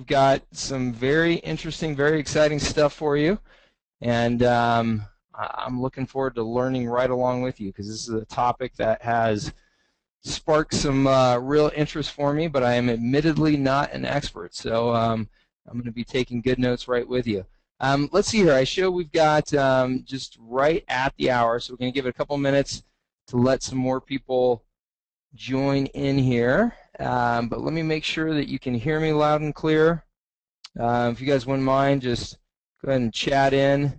we've got some very interesting, very exciting stuff for you, and I'm looking forward to learning right along with you, because this is a topic that has sparked some real interest for me, but I am admittedly not an expert, so I'm going to be taking good notes right with you. Let's see here. I show we've got just right at the hour, so we're going to give it a couple minutes to let some more people join in here. But let me make sure that you can hear me loud and clear. If you guys wouldn't mind, just go ahead and chat in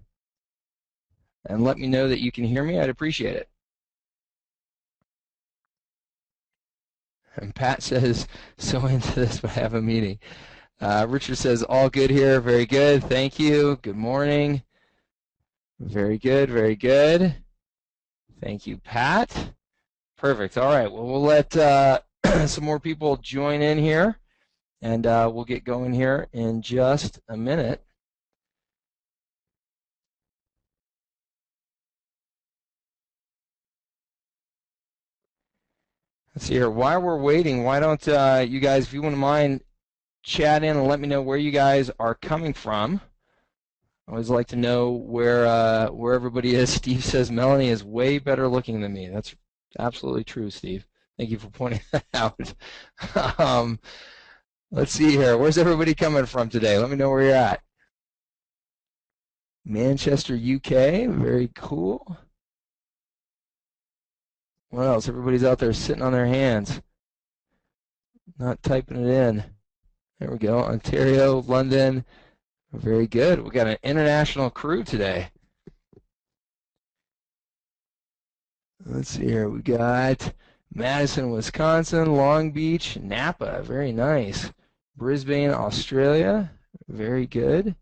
and let me know that you can hear me. I'd appreciate it. And Pat says, so into this, but I have a meeting. Richard says, all good here. Very good. Thank you. Good morning. Very good. Very good. Thank you, Pat. Perfect. All right. Well, we'll let some more people join in here, and we'll get going here in just a minute. Let's see here. While we're waiting, why don't you guys, if you wouldn't mind, chat in and let me know where you guys are coming from. I always like to know where everybody is. Steve says Melanie is way better looking than me. That's absolutely true, Steve. Thank you for pointing that out. Let's see here. Where's everybody coming from today? Let me know where you're at. Manchester, UK. Very cool. What else? Everybody's out there sitting on their hands, not typing it in. There we go. Ontario, London. Very good. We got an international crew today. Let's see here. We got Madison, Wisconsin, Long Beach, Napa. Very nice. Brisbane, Australia. Very good.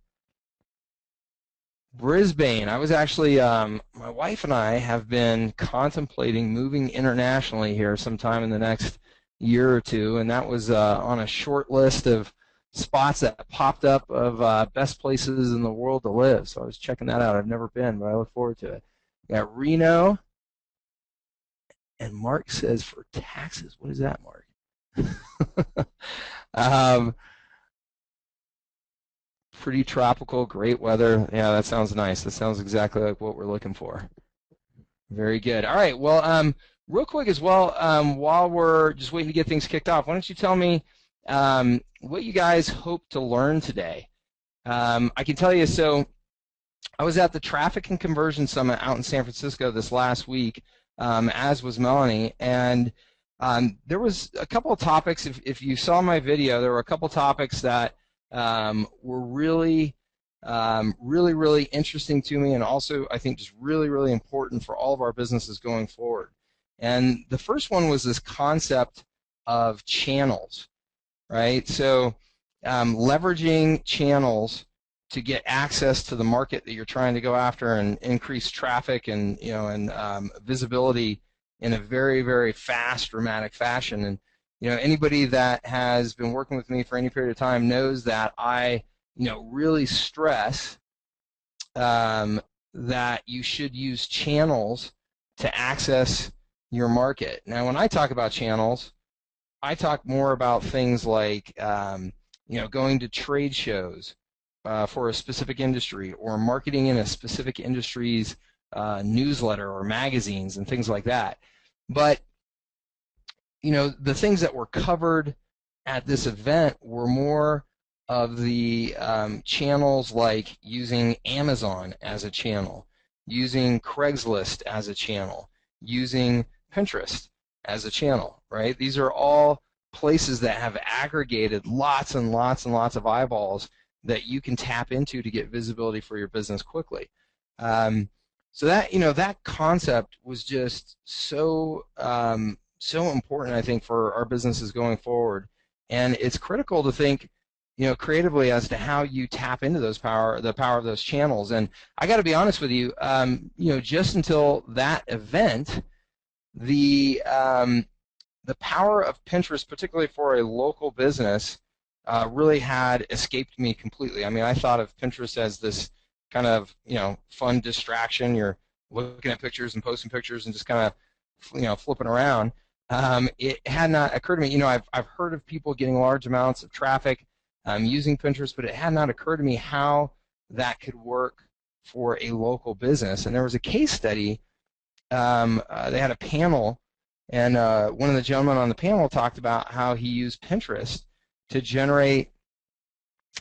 Brisbane. I was actually, my wife and I have been contemplating moving internationally here sometime in the next year or two, and that was on a short list of spots that popped up of best places in the world to live. So I was checking that out. I've never been, but I look forward to it. We got Reno, and Mark says for taxes. What is that, Mark? Pretty tropical, great weather. Yeah, that sounds nice. That sounds exactly like what we're looking for. Very good. All right. Well, real quick as well, while we're just waiting to get things kicked off, why don't you tell me what you guys hope to learn today? I can tell you, so I was at the Traffic and Conversion Summit out in San Francisco this last week, as was Melanie, and there was a couple of topics. If you saw my video, there were a couple of topics that were really interesting to me, and also I think just really important for all of our businesses going forward. And the first one was this concept of channels, right? So leveraging channels to get access to the market that you're trying to go after and increase traffic and visibility in a very fast, dramatic fashion. And anybody that has been working with me for any period of time knows that I really stress that you should use channels to access your market. Now, when I talk about channels, I talk more about things like going to trade shows for a specific industry, or marketing in a specific industry's newsletter or magazines and things like that. But the things that were covered at this event were more of the channels, like using Amazon as a channel, using Craigslist as a channel, using Pinterest as a channel, right? These are all places that have aggregated lots and lots of eyeballs that you can tap into to get visibility for your business quickly. So that that concept was just so important, I think, for our businesses going forward, and it's critical to think creatively as to how you tap into the power of those channels. And I got to be honest with you, just until that event, the power of Pinterest, particularly for a local business, really had escaped me completely. I mean, I thought of Pinterest as this kind of fun distraction. You're looking at pictures and posting pictures and just kind of flipping around. It had not occurred to me. I've heard of people getting large amounts of traffic using Pinterest, but it had not occurred to me how that could work for a local business. And there was a case study. They had a panel, and one of the gentlemen on the panel talked about how he used Pinterest to generate,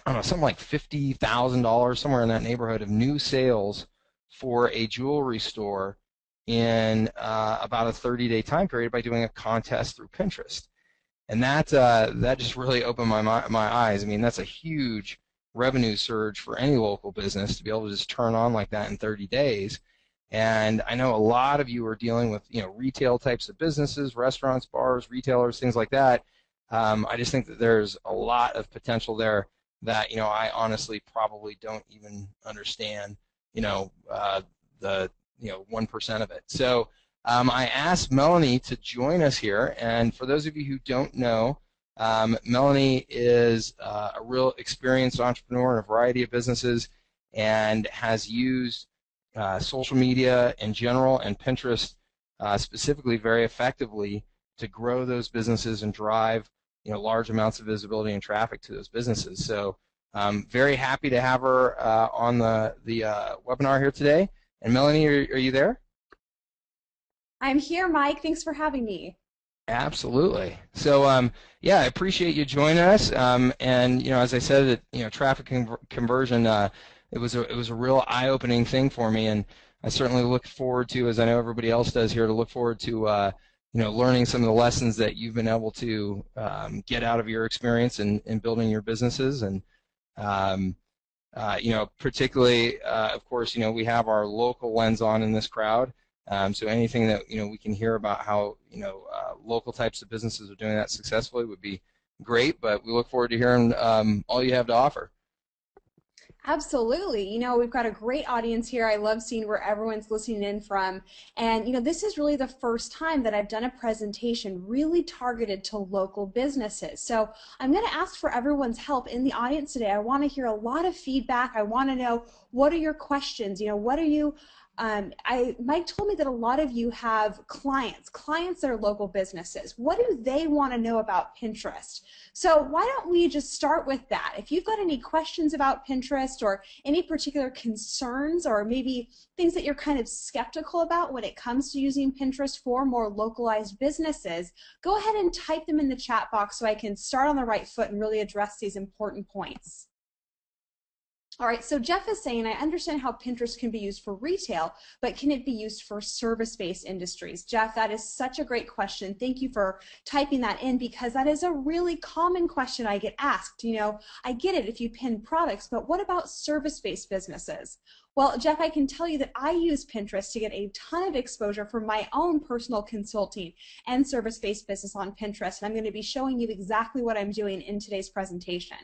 I don't know, something like $50,000, somewhere in that neighborhood, of new sales for a jewelry store in about a 30-day time period by doing a contest through Pinterest. And that just really opened my eyes. I mean, that's a huge revenue surge for any local business to be able to just turn on like that in 30 days. And I know a lot of you are dealing with, retail types of businesses, restaurants, bars, retailers, things like that. I just think that there's a lot of potential there that, I honestly probably don't even understand, the 1% of it. So I asked Melanie to join us here, and for those of you who don't know, Melanie is a real experienced entrepreneur in a variety of businesses and has used social media in general and Pinterest specifically very effectively to grow those businesses and drive large amounts of visibility and traffic to those businesses. So very happy to have her on the webinar here today. And Melanie, are you there? I'm here, Mike. Thanks for having me. Absolutely. So yeah, I appreciate you joining us. And as I said, traffic conversion, it was a real eye-opening thing for me, and I certainly look forward to, as I know everybody else does here, to look forward to learning some of the lessons that you've been able to get out of your experience in building your businesses. And particularly, of course, we have our local lens on in this crowd. So anything that we can hear about how local types of businesses are doing that successfully would be great. But we look forward to hearing all you have to offer. Absolutely. We've got a great audience here. I love seeing where everyone's listening in from. And, this is really the first time that I've done a presentation really targeted to local businesses. So I'm going to ask for everyone's help in the audience today. I want to hear a lot of feedback. I want to know, what are your questions? What are you Mike told me that a lot of you have clients that are local businesses. What do they want to know about Pinterest? So why don't we just start with that? If you've got any questions about Pinterest or any particular concerns or maybe things that you're kind of skeptical about when it comes to using Pinterest for more localized businesses, go ahead and type them in the chat box so I can start on the right foot and really address these important points. All right, so Jeff is saying, I understand how Pinterest can be used for retail, but can it be used for service-based industries? Jeff, that is such a great question. Thank you for typing that in, because that is a really common question I get asked. I get it if you pin products, but what about service-based businesses? Well, Jeff, I can tell you that I use Pinterest to get a ton of exposure for my own personal consulting and service-based business on Pinterest, and I'm going to be showing you exactly what I'm doing in today's presentation.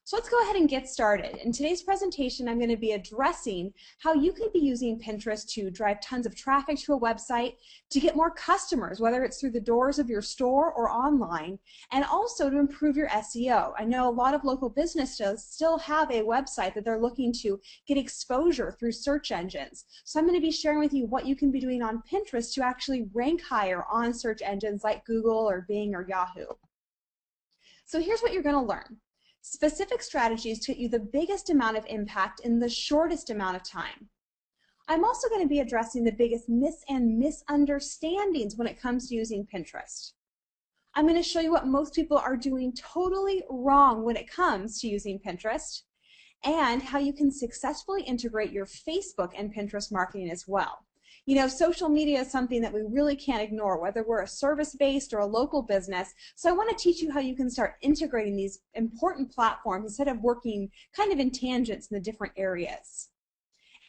So let's go ahead and get started. In today's presentation, I'm going to be addressing how you could be using Pinterest to drive tons of traffic to a website, to get more customers, whether it's through the doors of your store or online, and also to improve your SEO. I know a lot of local businesses still have a website that they're looking to get exposure through search engines. So I'm going to be sharing with you what you can be doing on Pinterest to actually rank higher on search engines like Google or Bing or Yahoo. So here's what you're going to learn. Specific strategies to get you the biggest amount of impact in the shortest amount of time. I'm also going to be addressing the biggest myths and misunderstandings when it comes to using Pinterest. I'm going to show you what most people are doing totally wrong when it comes to using Pinterest, and how you can successfully integrate your Facebook and Pinterest marketing as well. Social media is something that we really can't ignore, whether we're a service-based or a local business. So I want to teach you how you can start integrating these important platforms instead of working kind of in tangents in the different areas.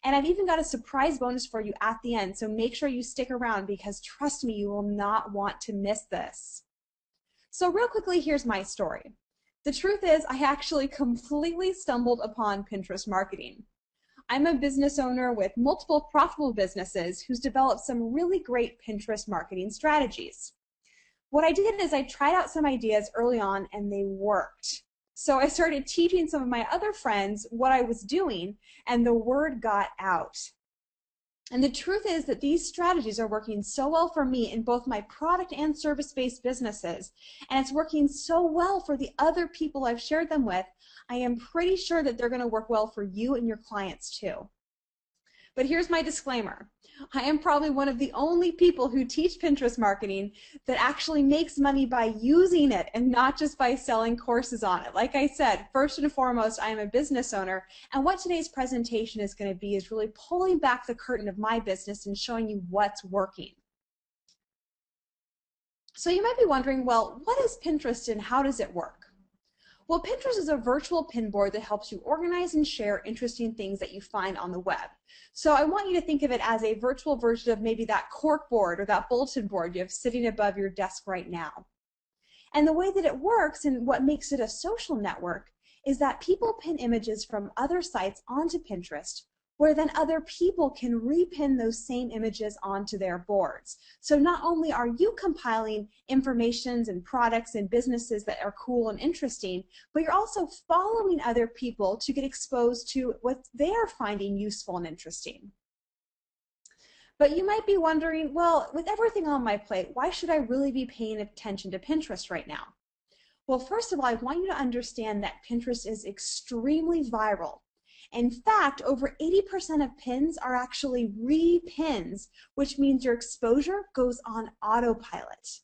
And I've even got a surprise bonus for you at the end, so make sure you stick around, because trust me, you will not want to miss this. So real quickly, here's my story. The truth is, I actually completely stumbled upon Pinterest marketing. I'm a business owner with multiple profitable businesses who's developed some really great Pinterest marketing strategies. What I did is I tried out some ideas early on and they worked. So I started teaching some of my other friends what I was doing, and the word got out. And the truth is that these strategies are working so well for me in both my product and service-based businesses, and it's working so well for the other people I've shared them with, I am pretty sure that they're going to work well for you and your clients too. But here's my disclaimer. I am probably one of the only people who teach Pinterest marketing that actually makes money by using it and not just by selling courses on it. Like I said, first and foremost, I am a business owner, and what today's presentation is going to be is really pulling back the curtain of my business and showing you what's working. So you might be wondering, well, what is Pinterest and how does it work? Well, Pinterest is a virtual pin board that helps you organize and share interesting things that you find on the web. So I want you to think of it as a virtual version of maybe that cork board or that bulletin board you have sitting above your desk right now. And the way that it works and what makes it a social network is that people pin images from other sites onto Pinterest, where then other people can repin those same images onto their boards. So not only are you compiling informations and products and businesses that are cool and interesting, but you're also following other people to get exposed to what they are finding useful and interesting. But you might be wondering, well, with everything on my plate, why should I really be paying attention to Pinterest right now? Well, first of all, I want you to understand that Pinterest is extremely viral. In fact, over 80% of pins are actually re-pins, which means your exposure goes on autopilot.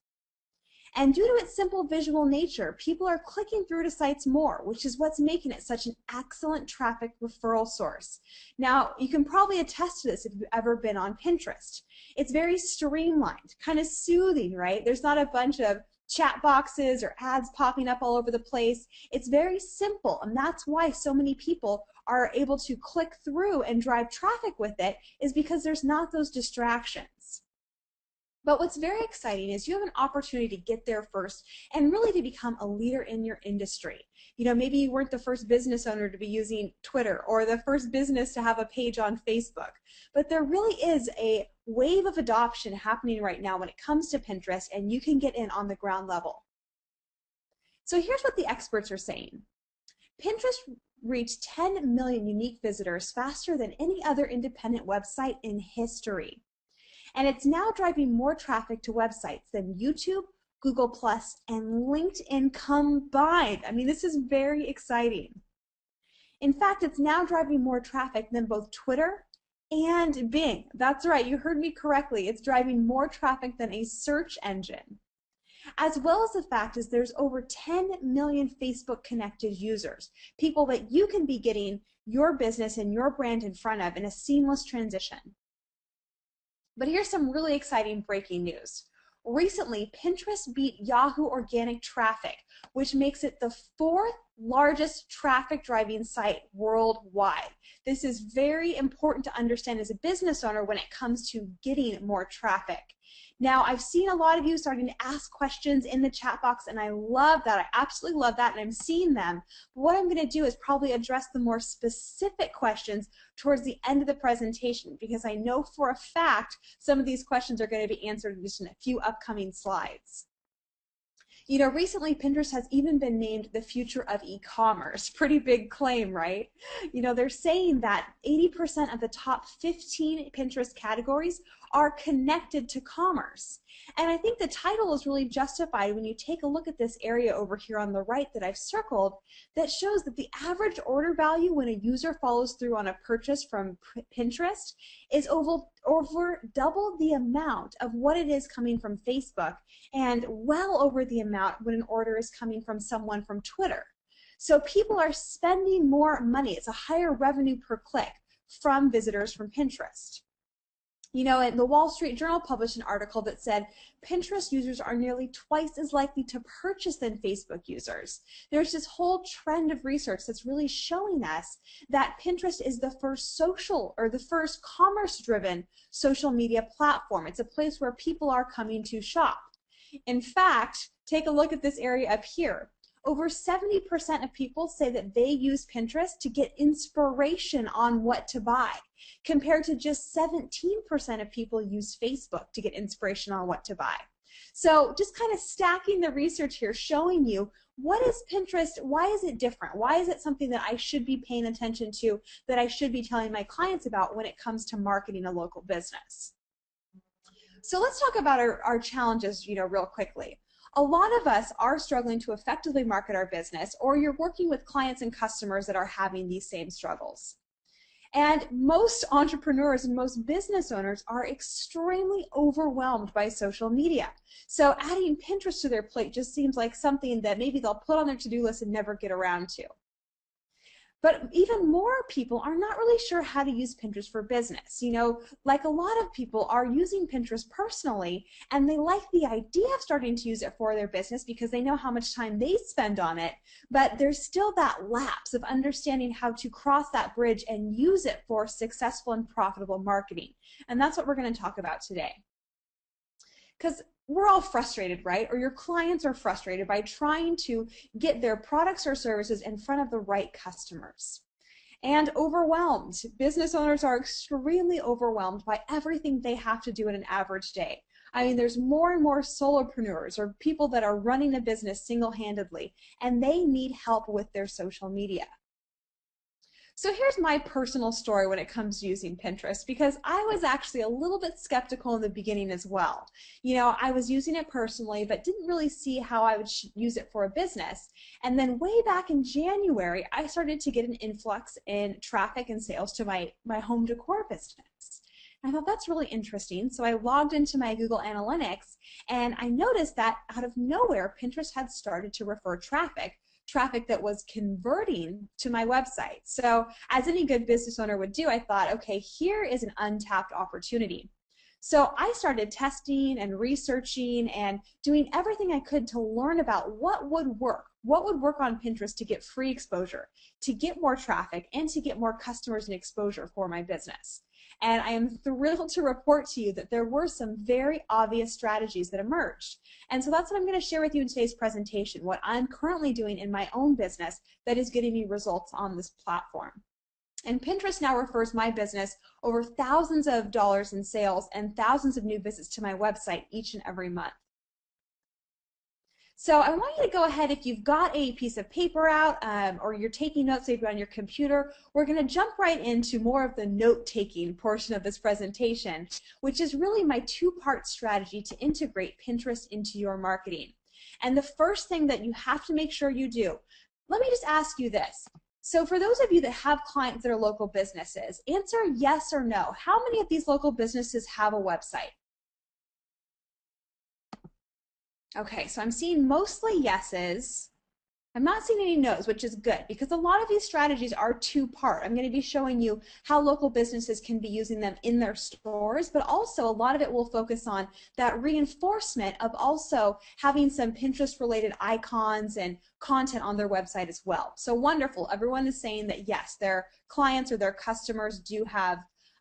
And due to its simple visual nature, people are clicking through to sites more, which is what's making it such an excellent traffic referral source. Now, you can probably attest to this if you've ever been on Pinterest. It's very streamlined, kind of soothing, right? There's not a bunch of chat boxes or ads popping up all over the place. It's very simple, and that's why so many people are able to click through and drive traffic with it, is because there's not those distractions. But what's very exciting is you have an opportunity to get there first and really to become a leader in your industry. You know, maybe you weren't the first business owner to be using Twitter or the first business to have a page on Facebook, but there really is a wave of adoption happening right now when it comes to Pinterest, and you can get in on the ground level. So here's what the experts are saying. Pinterest reached 10 million unique visitors faster than any other independent website in history. And it's now driving more traffic to websites than YouTube, Google+, and LinkedIn combined. I mean, this is very exciting. In fact, it's now driving more traffic than both Twitter and Bing. That's right, you heard me correctly. It's driving more traffic than a search engine. As well as the fact is there's over 10 million Facebook connected users, people that you can be getting your business and your brand in front of in a seamless transition. But here's some really exciting breaking news. Recently, Pinterest beat Yahoo Organic Traffic, which makes it the 4th largest traffic driving site worldwide. This is very important to understand as a business owner when it comes to getting more traffic. Now, I've seen a lot of you starting to ask questions in the chat box, and I love that. I absolutely love that, and I'm seeing them. But what I'm going to do is probably address the more specific questions towards the end of the presentation, because I know for a fact some of these questions are going to be answered in just a few upcoming slides. You know, recently Pinterest has even been named the future of e-commerce. Pretty big claim, right? You know, they're saying that 80% of the top 15 Pinterest categories are connected to commerce. And I think the title is really justified when you take a look at this area over here on the right that I've circled that shows that the average order value when a user follows through on a purchase from Pinterest is over double the amount of what it is coming from Facebook, and well over the amount when an order is coming from someone from Twitter. So people are spending more money. It's a higher revenue per click from visitors from Pinterest. You know, and the Wall Street Journal published an article that said Pinterest users are nearly twice as likely to purchase than Facebook users. There's this whole trend of research that's really showing us that Pinterest is the first social or the first commerce-driven social media platform. It's a place where people are coming to shop. In fact, take a look at this area up here. Over 70% of people say that they use Pinterest to get inspiration on what to buy, compared to just 17% of people use Facebook to get inspiration on what to buy. So just kind of stacking the research here, showing you what is Pinterest? Why is it different? Why is it something that I should be paying attention to, that I should be telling my clients about when it comes to marketing a local business? So let's talk about our challenges, real quickly. A lot of us are struggling to effectively market our business, or you're working with clients and customers that are having these same struggles. And most entrepreneurs and most business owners are extremely overwhelmed by social media. So adding Pinterest to their plate just seems like something that maybe they'll put on their to-do list and never get around to. But even more people are not really sure how to use Pinterest for business. Like a lot of people are using Pinterest personally, and they like the idea of starting to use it for their business because they know how much time they spend on it, but there's still that lapse of understanding how to cross that bridge and use it for successful and profitable marketing. And that's what we're going to talk about today. Because we're all frustrated, right? Or your clients are frustrated by trying to get their products or services in front of the right customers. And overwhelmed. Business owners are extremely overwhelmed by everything they have to do in an average day. I mean, there's more and more solopreneurs or people that are running a business single-handedly, and they need help with their social media. So here's my personal story when it comes to using Pinterest, because I was actually a little bit skeptical in the beginning as well. I was using it personally, but didn't really see how I would use it for a business. And then way back in January, I started to get an influx in traffic and sales to my home decor business. I thought that's really interesting. So I logged into my Google Analytics, and I noticed that out of nowhere, Pinterest had started to refer traffic that was converting to my website. So as any good business owner would do, I thought, okay, here is an untapped opportunity. So I started testing and researching and doing everything I could to learn about what would work on Pinterest to get free exposure, to get more traffic, and to get more customers and exposure for my business. And I am thrilled to report to you that there were some very obvious strategies that emerged. And so that's what I'm going to share with you in today's presentation, what I'm currently doing in my own business that is getting me results on this platform. And Pinterest now refers my business over thousands of dollars in sales and thousands of new visits to my website each and every month. So I want you to go ahead, if you've got a piece of paper out or you're taking notes maybe on your computer, we're going to jump right into more of the note-taking portion of this presentation, which is really my two-part strategy to integrate Pinterest into your marketing. And the first thing that you have to make sure you do, let me just ask you this. So for those of you that have clients that are local businesses, answer yes or no. How many of these local businesses have a website? Okay, so I'm seeing mostly yeses. I'm not seeing any no's, which is good because a lot of these strategies are two-part. I'm going to be showing you how local businesses can be using them in their stores, but also a lot of it will focus on that reinforcement of also having some Pinterest-related icons and content on their website as well. So wonderful. Everyone is saying that yes, their clients or their customers do have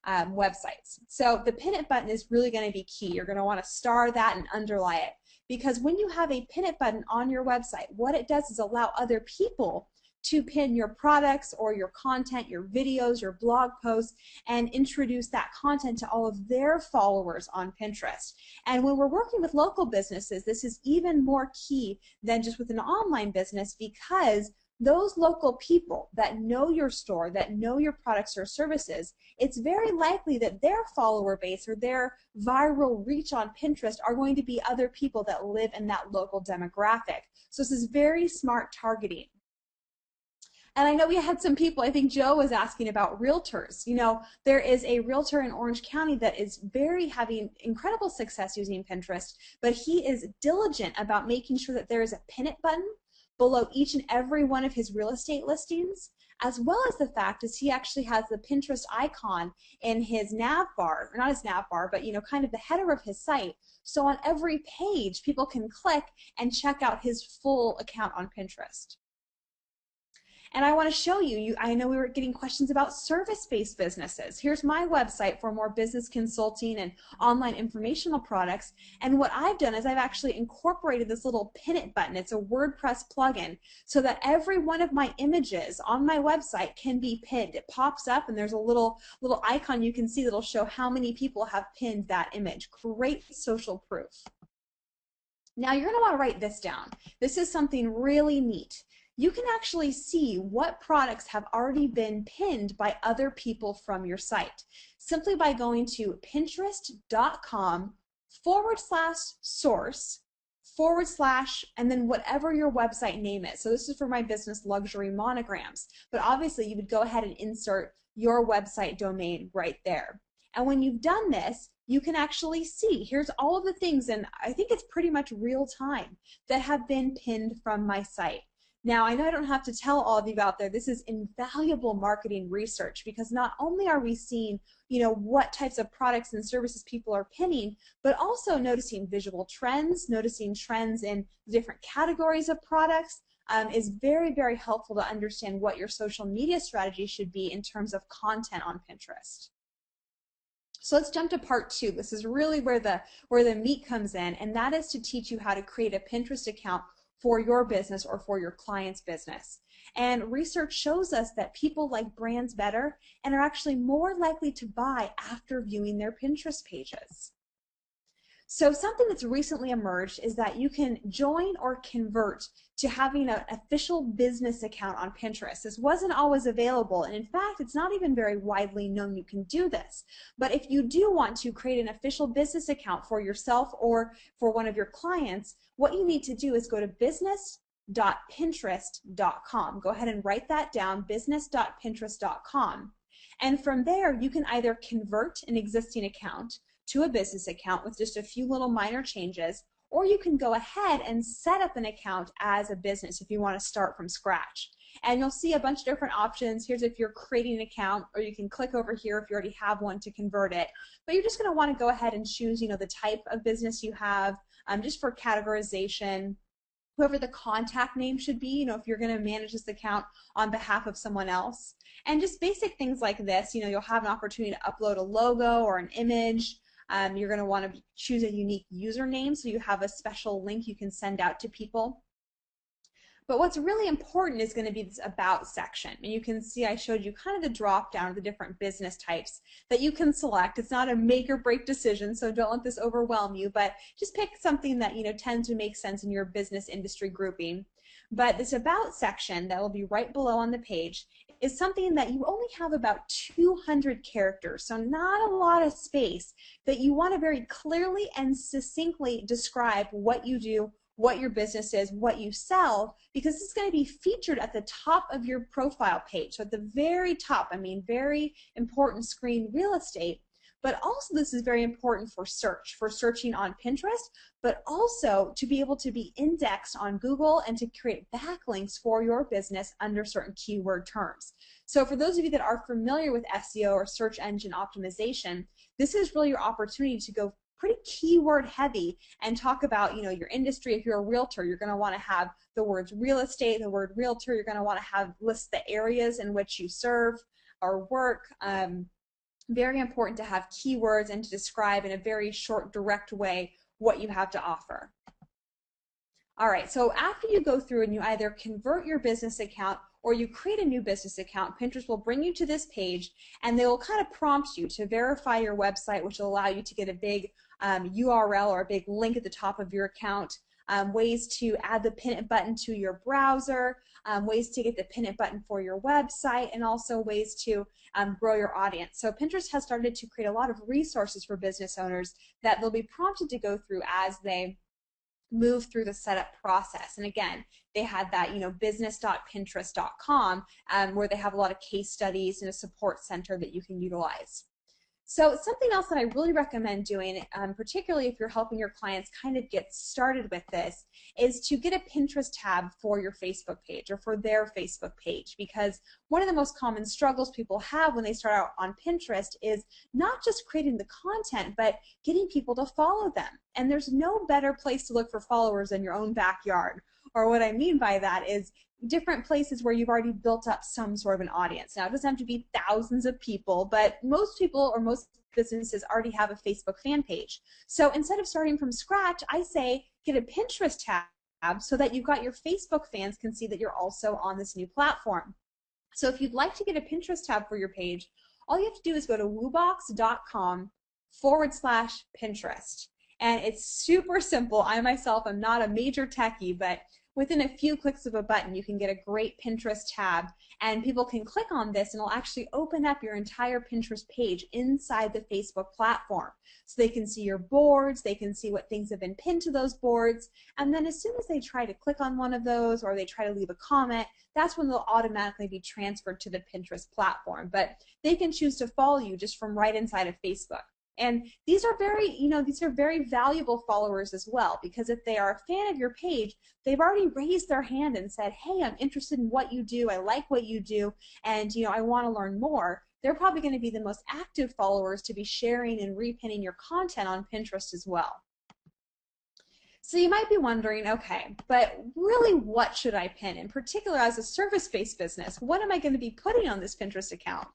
websites. So the pin it button is really going to be key. You're going to want to star that and underline it. Because when you have a pin it button on your website, what it does is allow other people to pin your products or your content, your videos, your blog posts, and introduce that content to all of their followers on Pinterest. And when we're working with local businesses, this is even more key than just with an online business, because those local people that know your store, that know your products or services, it's very likely that their follower base or their viral reach on Pinterest are going to be other people that live in that local demographic. So this is very smart targeting. And I know we had some people, I think Joe was asking about realtors. There is a realtor in Orange County that is having incredible success using Pinterest, but he is diligent about making sure that there is a pin it button below each and every one of his real estate listings, as well as the fact is he actually has the Pinterest icon in his nav bar, or not his nav bar, but kind of the header of his site. So on every page, people can click and check out his full account on Pinterest. And I want to show you, I know we were getting questions about service-based businesses. Here's my website for more business consulting and online informational products. And what I've done is I've actually incorporated this little pin it button. It's a WordPress plugin so that every one of my images on my website can be pinned. It pops up and there's a little icon you can see that'll show how many people have pinned that image. Great social proof. Now you're going to want to write this down. This is something really neat. You can actually see what products have already been pinned by other people from your site simply by going to pinterest.com/source/ and then whatever your website name is. So this is for my business, Luxury Monograms, but obviously you would go ahead and insert your website domain right there. And when you've done this, you can actually see, here's all of the things, and I think it's pretty much real time, that have been pinned from my site. Now, I know I don't have to tell all of you out there, this is invaluable marketing research, because not only are we seeing, what types of products and services people are pinning, but also noticing visual trends, noticing trends in different categories of products, is very, very helpful to understand what your social media strategy should be in terms of content on Pinterest. So let's jump to part 2. This is really where the meat comes in, and that is to teach you how to create a Pinterest account for your business or for your client's business. And research shows us that people like brands better and are actually more likely to buy after viewing their Pinterest pages. So something that's recently emerged is that you can join or convert to having an official business account on Pinterest. This wasn't always available, and in fact, it's not even very widely known you can do this. But if you do want to create an official business account for yourself or for one of your clients, what you need to do is go to business.pinterest.com. Go ahead and write that down, business.pinterest.com. And from there, you can either convert an existing account to a business account with just a few little minor changes, or you can go ahead and set up an account as a business if you want to start from scratch. And you'll see a bunch of different options. Here's if you're creating an account, or you can click over here if you already have one to convert it. But you're just going to want to go ahead and choose, the type of business you have, just for categorization, whoever the contact name should be, if you're going to manage this account on behalf of someone else. And just basic things like this, you'll have an opportunity to upload a logo or an image. You're going to want to choose a unique username so you have a special link you can send out to people. But what's really important is going to be this About section. And you can see I showed you kind of the drop down of the different business types that you can select. It's not a make or break decision, so don't let this overwhelm you, but just pick something that tends to make sense in your business industry grouping. But this About section that will be right below on the page is something that you only have about 200 characters, so not a lot of space, that you want to very clearly and succinctly describe what you do, what your business is, what you sell, because it's going to be featured at the top of your profile page. So at the very top, very important screen real estate. But also this is very important for search, for searching on Pinterest, but also to be able to be indexed on Google and to create backlinks for your business under certain keyword terms. So for those of you that are familiar with SEO or search engine optimization, this is really your opportunity to go pretty keyword heavy and talk about your industry. If you're a realtor, you're going to want to have the words real estate, the word realtor. You're going to want to have list the areas in which you serve or work. Very important to have keywords and to describe in a very short, direct way what you have to offer. All right, so after you go through and you either convert your business account or you create a new business account, Pinterest will bring you to this page and they will kind of prompt you to verify your website, which will allow you to get a big URL or a big link at the top of your account, ways to add the pin it button to your browser, ways to get the pin it button for your website, and also ways to grow your audience. So Pinterest has started to create a lot of resources for business owners that they'll be prompted to go through as they move through the setup process. And again, they had that, business.pinterest.com, where they have a lot of case studies and a support center that you can utilize. So something else that I really recommend doing, particularly if you're helping your clients kind of get started with this, is to get a Pinterest tab for your Facebook page or for their Facebook page, because one of the most common struggles people have when they start out on Pinterest is not just creating the content, but getting people to follow them. And there's no better place to look for followers than your own backyard. Or what I mean by that is different places where you've already built up some sort of an audience. Now, it doesn't have to be thousands of people, but most people or most businesses already have a Facebook fan page. So instead of starting from scratch, I say get a Pinterest tab so that you've got your Facebook fans can see that you're also on this new platform. So if you'd like to get a Pinterest tab for your page, all you have to do is go to woobox.com/Pinterest. And it's super simple. I myself am not a major techie, but within a few clicks of a button, you can get a great Pinterest tab, and people can click on this and it'll actually open up your entire Pinterest page inside the Facebook platform. So they can see your boards, they can see what things have been pinned to those boards, and then as soon as they try to click on one of those or they try to leave a comment, that's when they'll automatically be transferred to the Pinterest platform. But they can choose to follow you just from right inside of Facebook. And these are very valuable followers as well, because if they are a fan of your page, they've already raised their hand and said, hey, I'm interested in what you do, I like what you do, and I want to learn more. They're probably going to be the most active followers to be sharing and repinning your content on Pinterest as well. So you might be wondering, okay, but really what should I pin? In particular, as a service-based business, what am I going to be putting on this Pinterest account?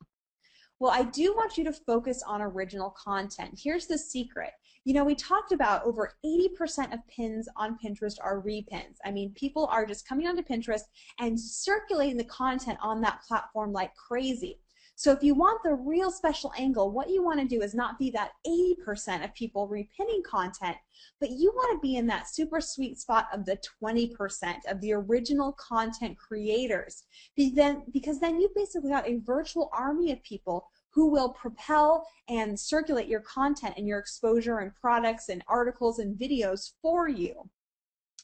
Well, I do want you to focus on original content. Here's the secret. We talked about over 80% of pins on Pinterest are repins. I mean, people are just coming onto Pinterest and circulating the content on that platform like crazy. So if you want the real special angle, what you want to do is not be that 80% of people repinning content, but you want to be in that super sweet spot of the 20% of the original content creators. Because then you've basically got a virtual army of people who will propel and circulate your content and your exposure and products and articles and videos for you.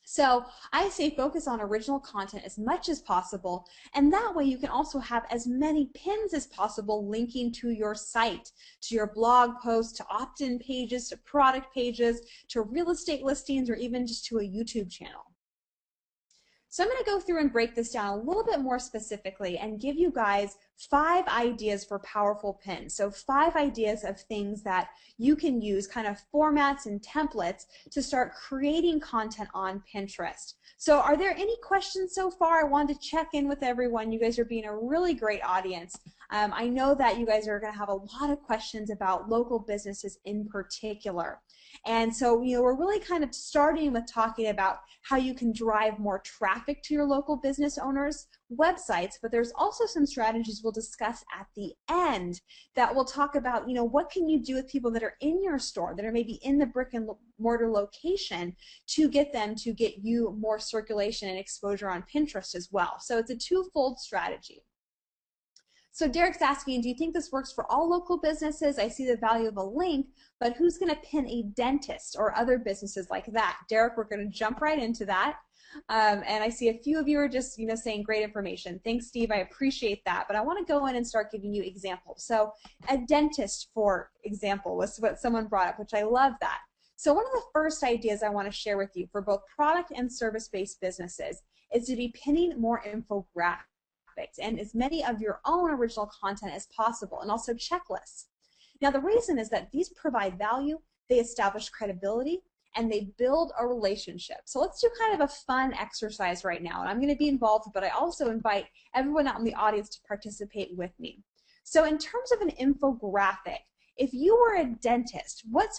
So I say focus on original content as much as possible, and that way you can also have as many pins as possible linking to your site, to your blog posts, to opt-in pages, to product pages, to real estate listings, or even just to a YouTube channel. So I'm going to go through and break this down a little bit more specifically and give you guys 5 ideas for powerful pins. So 5 ideas of things that you can use, kind of formats and templates to start creating content on Pinterest. So are there any questions so far? I wanted to check in with everyone. You guys are being a really great audience. I know that you guys are going to have a lot of questions about local businesses in particular. And so, we're really kind of starting with talking about how you can drive more traffic to your local business owners' websites, but there's also some strategies we'll discuss at the end that will talk about, what can you do with people that are in your store, that are maybe in the brick and mortar location, to get them to get you more circulation and exposure on Pinterest as well. So it's a twofold strategy. So Derek's asking, do you think this works for all local businesses? I see the value of a link, but who's going to pin a dentist or other businesses like that? Derek, we're going to jump right into that. And I see a few of you are just, saying great information. Thanks, Steve. I appreciate that. But I want to go in and start giving you examples. So a dentist, for example, was what someone brought up, which I love that. So one of the first ideas I want to share with you for both product and service-based businesses is to be pinning more infographics and as many of your own original content as possible, and also checklists. Now the reason is that these provide value, they establish credibility, and they build a relationship. So let's do kind of a fun exercise right now, and I'm going to be involved, but I also invite everyone out in the audience to participate with me. So in terms of an infographic, if you were a dentist, what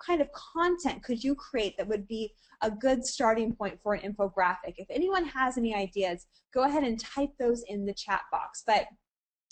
kind of content could you create that would be a good starting point for an infographic? If anyone has any ideas, go ahead and type those in the chat box. But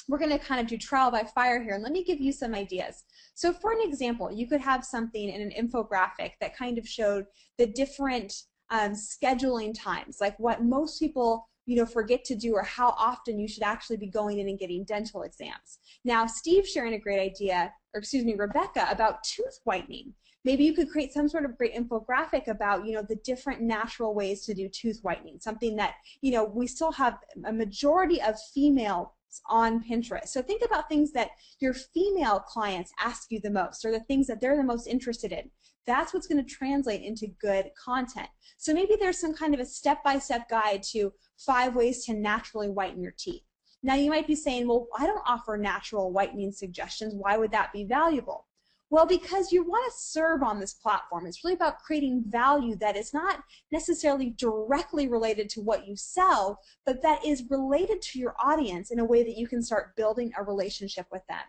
we're going to kind of do trial by fire here, and let me give you some ideas. So for an example, you could have something in an infographic that kind of showed the different scheduling times, like what most people forget to do, or how often you should actually be going in and getting dental exams. Now, Steve's sharing a great idea, or excuse me, Rebecca, about tooth whitening. Maybe you could create some sort of great infographic about, the different natural ways to do tooth whitening, something that, we still have a majority of female on Pinterest. So think about things that your female clients ask you the most, or the things that they're the most interested in. That's what's going to translate into good content. So maybe there's some kind of a step-by-step guide to 5 ways to naturally whiten your teeth. Now you might be saying, well, I don't offer natural whitening suggestions. Why would that be valuable? Well, because you want to serve on this platform. It's really about creating value that is not necessarily directly related to what you sell, but that is related to your audience in a way that you can start building a relationship with them.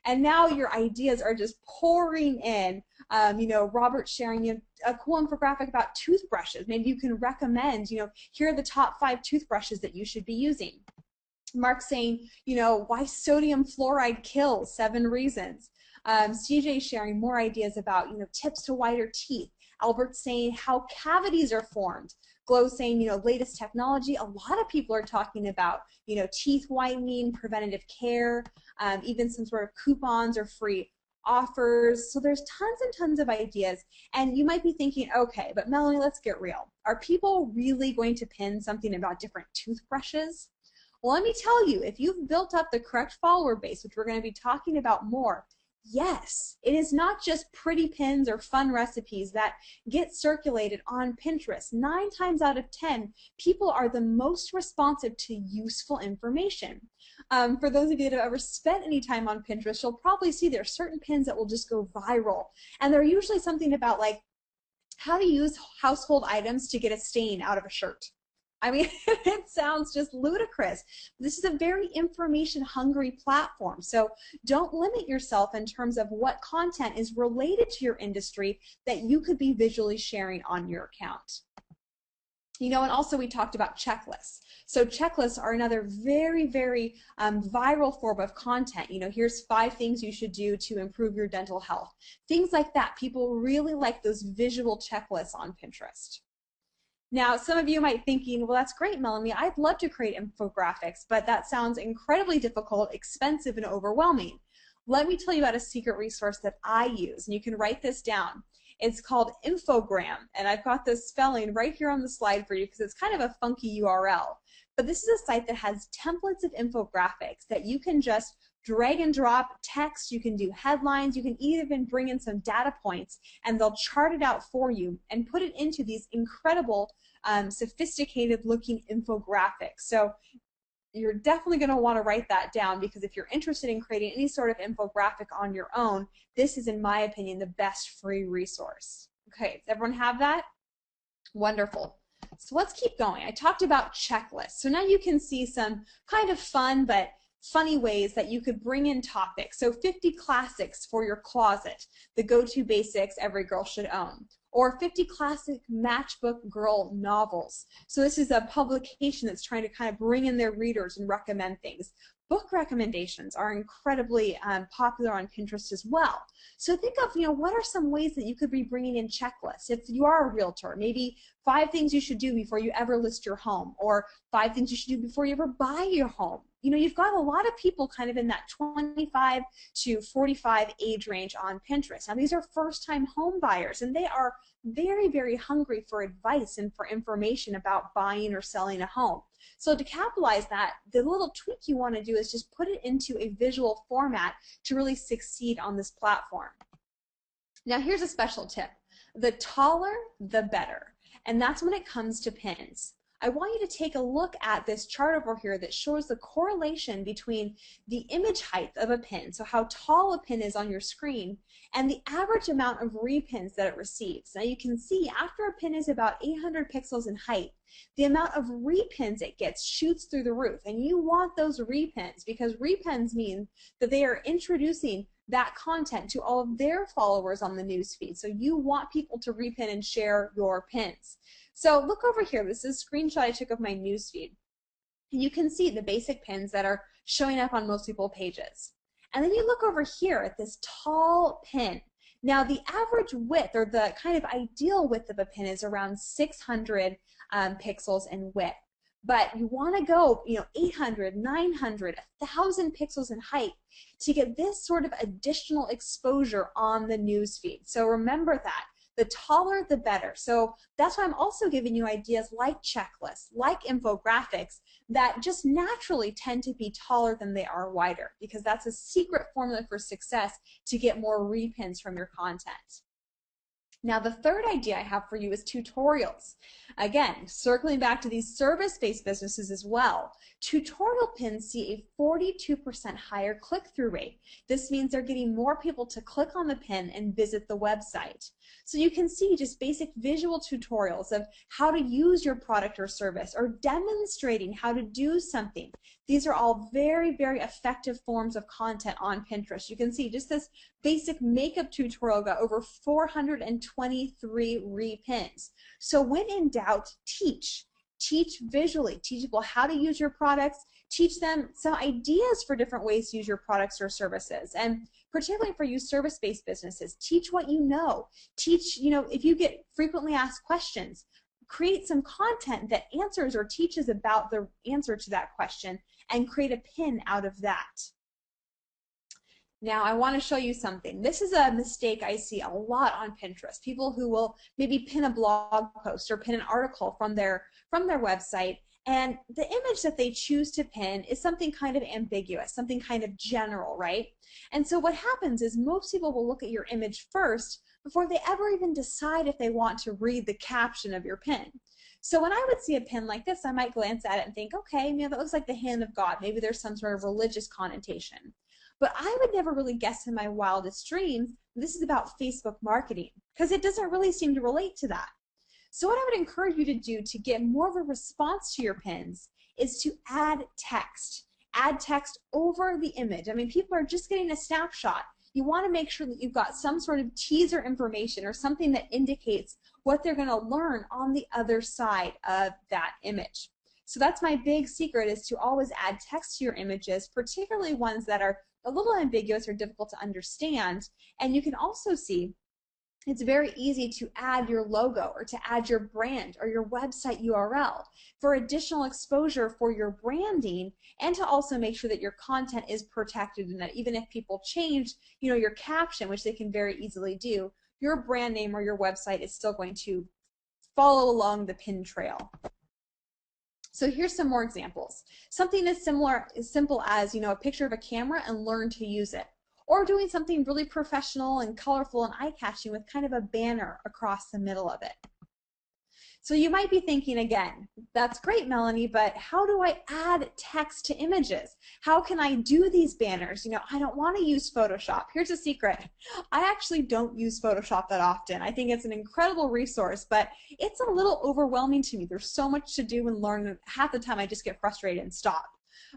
And now your ideas are just pouring in. Robert sharing a cool infographic about toothbrushes. Maybe you can recommend, here are the top 5 toothbrushes that you should be using. Mark saying, why sodium fluoride kills, 7 reasons. CJ sharing more ideas about, tips to whiter teeth. Albert saying how cavities are formed. Glow saying, latest technology. A lot of people are talking about, teeth whitening, preventative care, even some sort of coupons or free offers. So there's tons and tons of ideas. And you might be thinking, okay, but Melanie, let's get real. Are people really going to pin something about different toothbrushes? Well, let me tell you, if you've built up the correct follower base, which we're going to be talking about more, yes, it is not just pretty pins or fun recipes that get circulated on Pinterest. 9 times out of 10, people are the most responsive to useful information. For those of you that have ever spent any time on Pinterest, you'll probably see there are certain pins that will just go viral. And they're usually something about like how to use household items to get a stain out of a shirt. I mean, it sounds just ludicrous. This is a very information-hungry platform, so don't limit yourself in terms of what content is related to your industry that you could be visually sharing on your account. And also we talked about checklists. So checklists are another very, very viral form of content. Here's 5 things you should do to improve your dental health. Things like that. People really like those visual checklists on Pinterest. Now, some of you might be thinking, well, that's great, Melanie. I'd love to create infographics, but that sounds incredibly difficult, expensive, and overwhelming. Let me tell you about a secret resource that I use, and you can write this down. It's called Infogram, and I've got the spelling right here on the slide for you because it's kind of a funky URL. But this is a site that has templates of infographics that you can just drag and drop text, you can do headlines, you can even bring in some data points, and they'll chart it out for you and put it into these incredible, sophisticated looking infographics. So you're definitely going to want to write that down, because if you're interested in creating any sort of infographic on your own, this is, in my opinion, the best free resource. Okay, does everyone have that? Wonderful. So let's keep going. I talked about checklists. So now you can see some kind of fun but funny ways that you could bring in topics. So 50 classics for your closet, the go-to basics every girl should own. Or 50 classic matchbook girl novels. So this is a publication that's trying to kind of bring in their readers and recommend things. Book recommendations are incredibly popular on Pinterest as well. So think of, what are some ways that you could be bringing in checklists? If you are a realtor, maybe 5 things you should do before you ever list your home, or 5 things you should do before you ever buy your home. You've got a lot of people kind of in that 25 to 45 age range on Pinterest. Now, these are first-time home buyers, and they are very, very hungry for advice and for information about buying or selling a home. So to capitalize that, the little tweak you want to do is just put it into a visual format to really succeed on this platform. Now, here's a special tip. The taller, the better. And that's when it comes to pins. I want you to take a look at this chart over here that shows the correlation between the image height of a pin, so how tall a pin is on your screen, and the average amount of repins that it receives. Now you can see after a pin is about 800 pixels in height, the amount of repins it gets shoots through the roof, and you want those repins because repins mean that they are introducing that content to all of their followers on the newsfeed. So you want people to repin and share your pins. So look over here. This is a screenshot I took of my newsfeed. And you can see the basic pins that are showing up on most people's pages. And then you look over here at this tall pin. Now the average width, or the kind of ideal width of a pin, is around 600 pixels in width. But you want to go, 800, 900, 1,000 pixels in height to get this sort of additional exposure on the newsfeed. So remember that. The taller, the better. So that's why I'm also giving you ideas like checklists, like infographics, that just naturally tend to be taller than they are wider, because that's a secret formula for success to get more repins from your content. Now, the third idea I have for you is tutorials. Again, circling back to these service-based businesses as well, tutorial pins see a 42% higher click-through rate. This means they're getting more people to click on the pin and visit the website. So you can see just basic visual tutorials of how to use your product or service, or demonstrating how to do something. These are all very, very effective forms of content on Pinterest. You can see just this basic makeup tutorial got over 423 repins. So when in doubt, teach. Teach visually. Teach people how to use your products. Teach them some ideas for different ways to use your products or services. And particularly for you service-based businesses, teach what you know. Teach, if you get frequently asked questions, create some content that answers or teaches about the answer to that question and create a pin out of that. Now I want to show you something. This is a mistake I see a lot on Pinterest. People who will maybe pin a blog post or pin an article from their website, and the image that they choose to pin is something kind of ambiguous, something kind of general, right? And so what happens is most people will look at your image first before they ever even decide if they want to read the caption of your pin. So when I would see a pin like this, I might glance at it and think, okay, that looks like the hand of God. Maybe there's some sort of religious connotation. But I would never really guess in my wildest dreams this is about Facebook marketing, because it doesn't really seem to relate to that. So what I would encourage you to do to get more of a response to your pins is to add text. Add text over the image. I mean, people are just getting a snapshot. You want to make sure that you've got some sort of teaser information or something that indicates what they're going to learn on the other side of that image. So that's my big secret, is to always add text to your images, particularly ones that are a little ambiguous or difficult to understand. And you can also see it's very easy to add your logo or to add your brand or your website URL for additional exposure for your branding, and to also make sure that your content is protected, and that even if people change, your caption, which they can very easily do, your brand name or your website is still going to follow along the pin trail. So here's some more examples. Something as simple as, a picture of a camera and learn to use it. Or doing something really professional and colorful and eye-catching with kind of a banner across the middle of it. So you might be thinking again, that's great, Melanie, but how do I add text to images? How can I do these banners? I don't want to use Photoshop. Here's a secret. I actually don't use Photoshop that often. I think it's an incredible resource, but it's a little overwhelming to me. There's so much to do and learn, and half the time I just get frustrated and stop.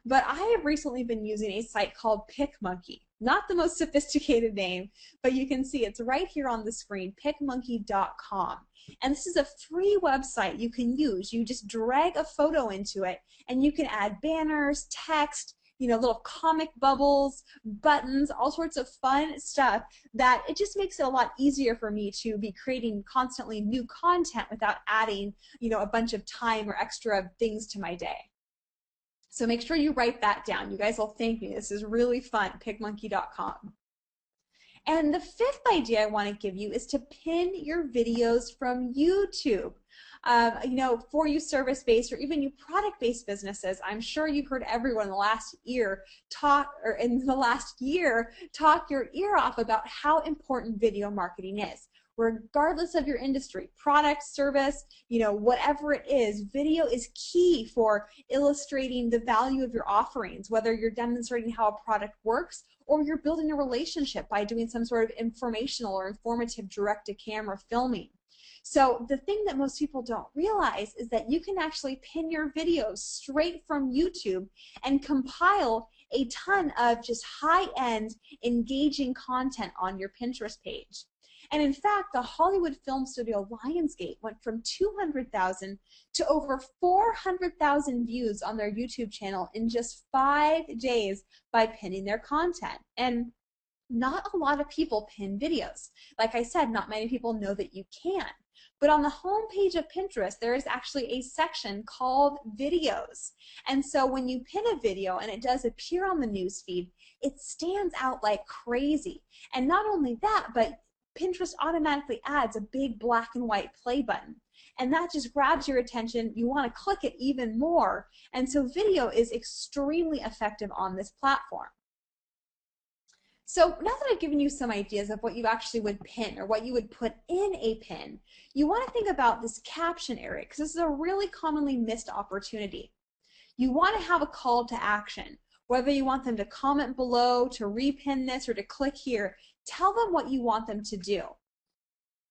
But I have recently been using a site called PicMonkey. Not the most sophisticated name, but you can see it's right here on the screen, picmonkey.com. And this is a free website you can use. You just drag a photo into it, and you can add banners, text, little comic bubbles, buttons, all sorts of fun stuff that it just makes it a lot easier for me to be creating constantly new content without adding, a bunch of time or extra things to my day. So make sure you write that down. You guys will thank me. This is really fun, picmonkey.com. And the fifth idea I want to give you is to pin your videos from YouTube. For you service-based or even you product-based businesses, I'm sure you've heard everyone in the last year talk your ear off about how important video marketing is. Regardless of your industry, product, service, whatever it is, video is key for illustrating the value of your offerings, whether you're demonstrating how a product works or you're building a relationship by doing some sort of informational or informative direct-to-camera filming. So the thing that most people don't realize is that you can actually pin your videos straight from YouTube and compile a ton of just high-end, engaging content on your Pinterest page. And in fact, the Hollywood film studio Lionsgate went from 200,000 to over 400,000 views on their YouTube channel in just 5 days by pinning their content. And not a lot of people pin videos. Like I said, not many people know that you can. But on the home page of Pinterest, there is actually a section called videos. And so when you pin a video and it does appear on the newsfeed, it stands out like crazy. And not only that, but Pinterest automatically adds a big black and white play button. And that just grabs your attention. You want to click it even more. And so video is extremely effective on this platform. So now that I've given you some ideas of what you actually would pin or what you would put in a pin, you want to think about this caption area, because this is a really commonly missed opportunity. You want to have a call to action. Whether you want them to comment below, to repin this, or to click here, tell them what you want them to do.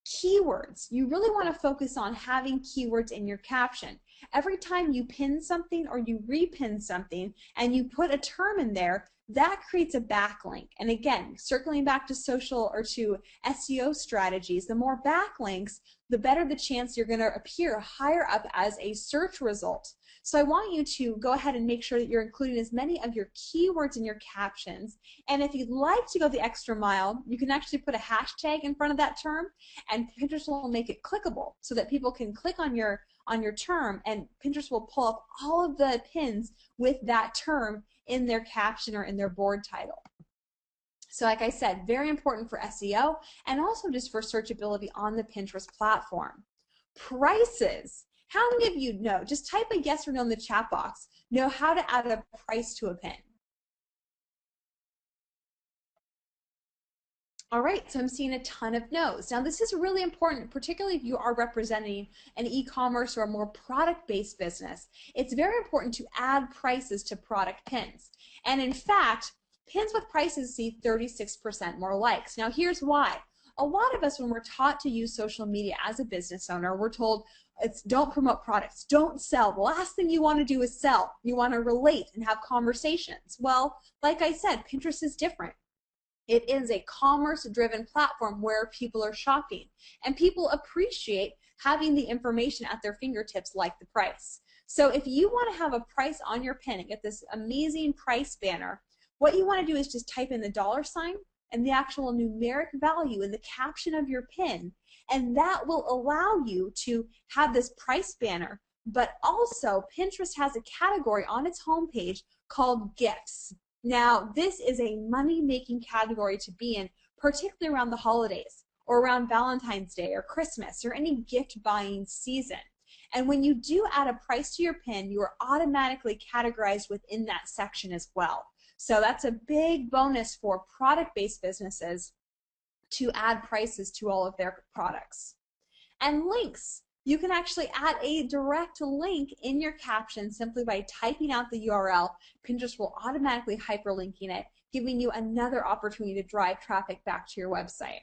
Keywords. You really want to focus on having keywords in your caption. Every time you pin something or you repin something and you put a term in there, that creates a backlink. And again, circling back to social or to SEO strategies, the more backlinks, the better the chance you're going to appear higher up as a search result. So I want you to go ahead and make sure that you're including as many of your keywords in your captions. And if you'd like to go the extra mile, you can actually put a hashtag in front of that term, and Pinterest will make it clickable so that people can click on your term, and Pinterest will pull up all of the pins with that term in their caption or in their board title. So like I said, very important for SEO and also just for searchability on the Pinterest platform. Prices. How many of you know, just type a yes or no in the chat box, know how to add a price to a pin? All right, so I'm seeing a ton of no's. Now this is really important, particularly if you are representing an e-commerce or a more product-based business. It's very important to add prices to product pins. And in fact, pins with prices see 36% more likes. Now here's why. A lot of us, when we're taught to use social media as a business owner, we're told don't promote products, don't sell. The last thing you want to do is sell. You want to relate and have conversations. Well, like I said, Pinterest is different. It is a commerce-driven platform where people are shopping, and people appreciate having the information at their fingertips like the price. So if you want to have a price on your pin and get this amazing price banner, what you want to do is just type in the $ and the actual numeric value in the caption of your pin, and that will allow you to have this price banner. But also, Pinterest has a category on its homepage called gifts. Now, this is a money-making category to be in, particularly around the holidays or around Valentine's Day or Christmas or any gift-buying season. And when you do add a price to your pin, you are automatically categorized within that section as well. So that's a big bonus for product-based businesses to add prices to all of their products. And links. You can actually add a direct link in your caption simply by typing out the URL. Pinterest will automatically hyperlinking it, giving you another opportunity to drive traffic back to your website.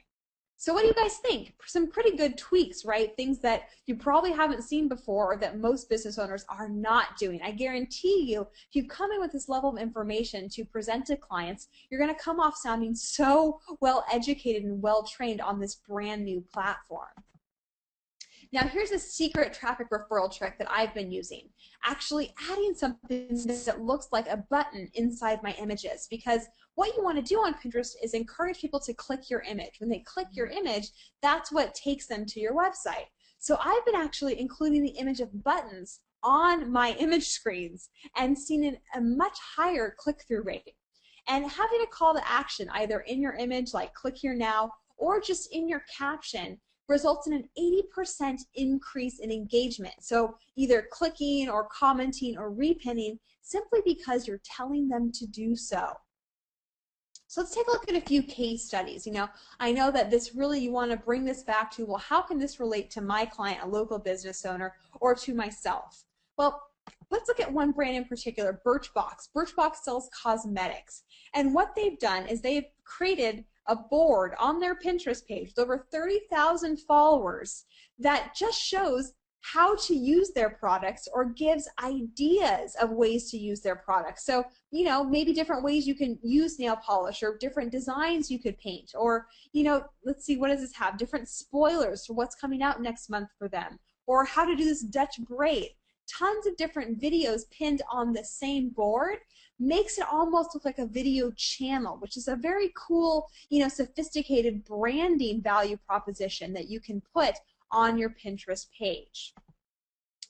So what do you guys think? Some pretty good tweaks, right? Things that you probably haven't seen before or that most business owners are not doing. I guarantee you, if you come in with this level of information to present to clients, you're going to come off sounding so well educated and well trained on this brand new platform. Now here's a secret traffic referral trick that I've been using. Actually adding something that looks like a button inside my images, because what you want to do on Pinterest is encourage people to click your image. When they click your image, that's what takes them to your website. So I've been actually including the image of buttons on my image screens and seen a much higher click-through rate. And having a call to action either in your image, like click here now, or just in your caption, results in an 80% increase in engagement. So either clicking or commenting or repinning simply because you're telling them to do so. So let's take a look at a few case studies. You know, I know that this really, you want to bring this back to, well, how can this relate to my client, a local business owner, or to myself? Well, let's look at one brand in particular, Birchbox. Birchbox sells cosmetics. And what they've done is they've created a board on their Pinterest page with over 30,000 followers that just shows how to use their products or gives ideas of ways to use their products. So, you know, maybe different ways you can use nail polish or different designs you could paint, or, you know, let's see, what does this have? Different spoilers for what's coming out next month for them, or how to do this Dutch braid. Tons of different videos pinned on the same board makes it almost look like a video channel, which is a very cool, you know, sophisticated branding value proposition that you can put on your Pinterest page.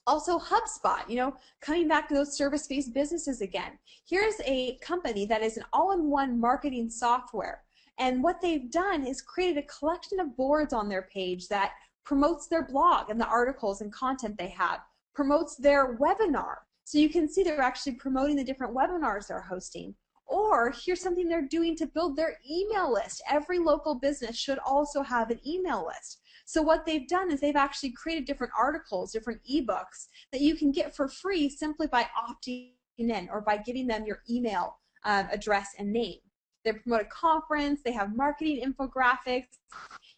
Also HubSpot, you know, coming back to those service-based businesses again. Here's a company that is an all-in-one marketing software. And what they've done is created a collection of boards on their page that promotes their blog and the articles and content they have, promotes their webinar. So you can see they're actually promoting the different webinars they're hosting. Or here's something they're doing to build their email list. Every local business should also have an email list. So what they've done is they've actually created different articles, different ebooks that you can get for free simply by opting in or by giving them your email address and name. They promote a conference, they have marketing infographics.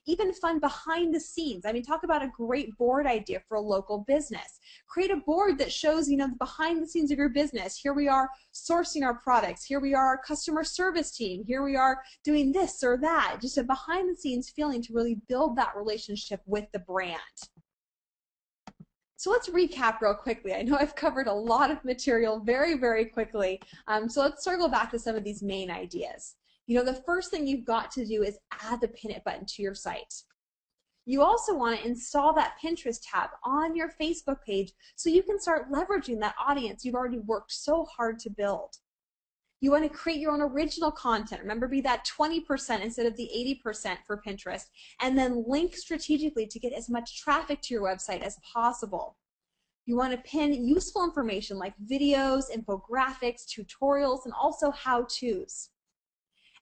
even fun behind the scenes. I mean, talk about a great board idea for a local business. Create a board that shows, the behind the scenes of your business. Here we are sourcing our products. Here we are our customer service team. Here we are doing this or that. Just a behind the scenes feeling to really build that relationship with the brand. So let's recap real quickly. I know I've covered a lot of material very, very quickly. So let's circle back to some of these main ideas. The first thing you've got to do is add the Pin It button to your site. You also want to install that Pinterest tab on your Facebook page so you can start leveraging that audience you've already worked so hard to build. You want to create your own original content. Remember, be that 20% instead of the 80% for Pinterest, and then link strategically to get as much traffic to your website as possible. You want to pin useful information like videos, infographics, tutorials, and also how-tos.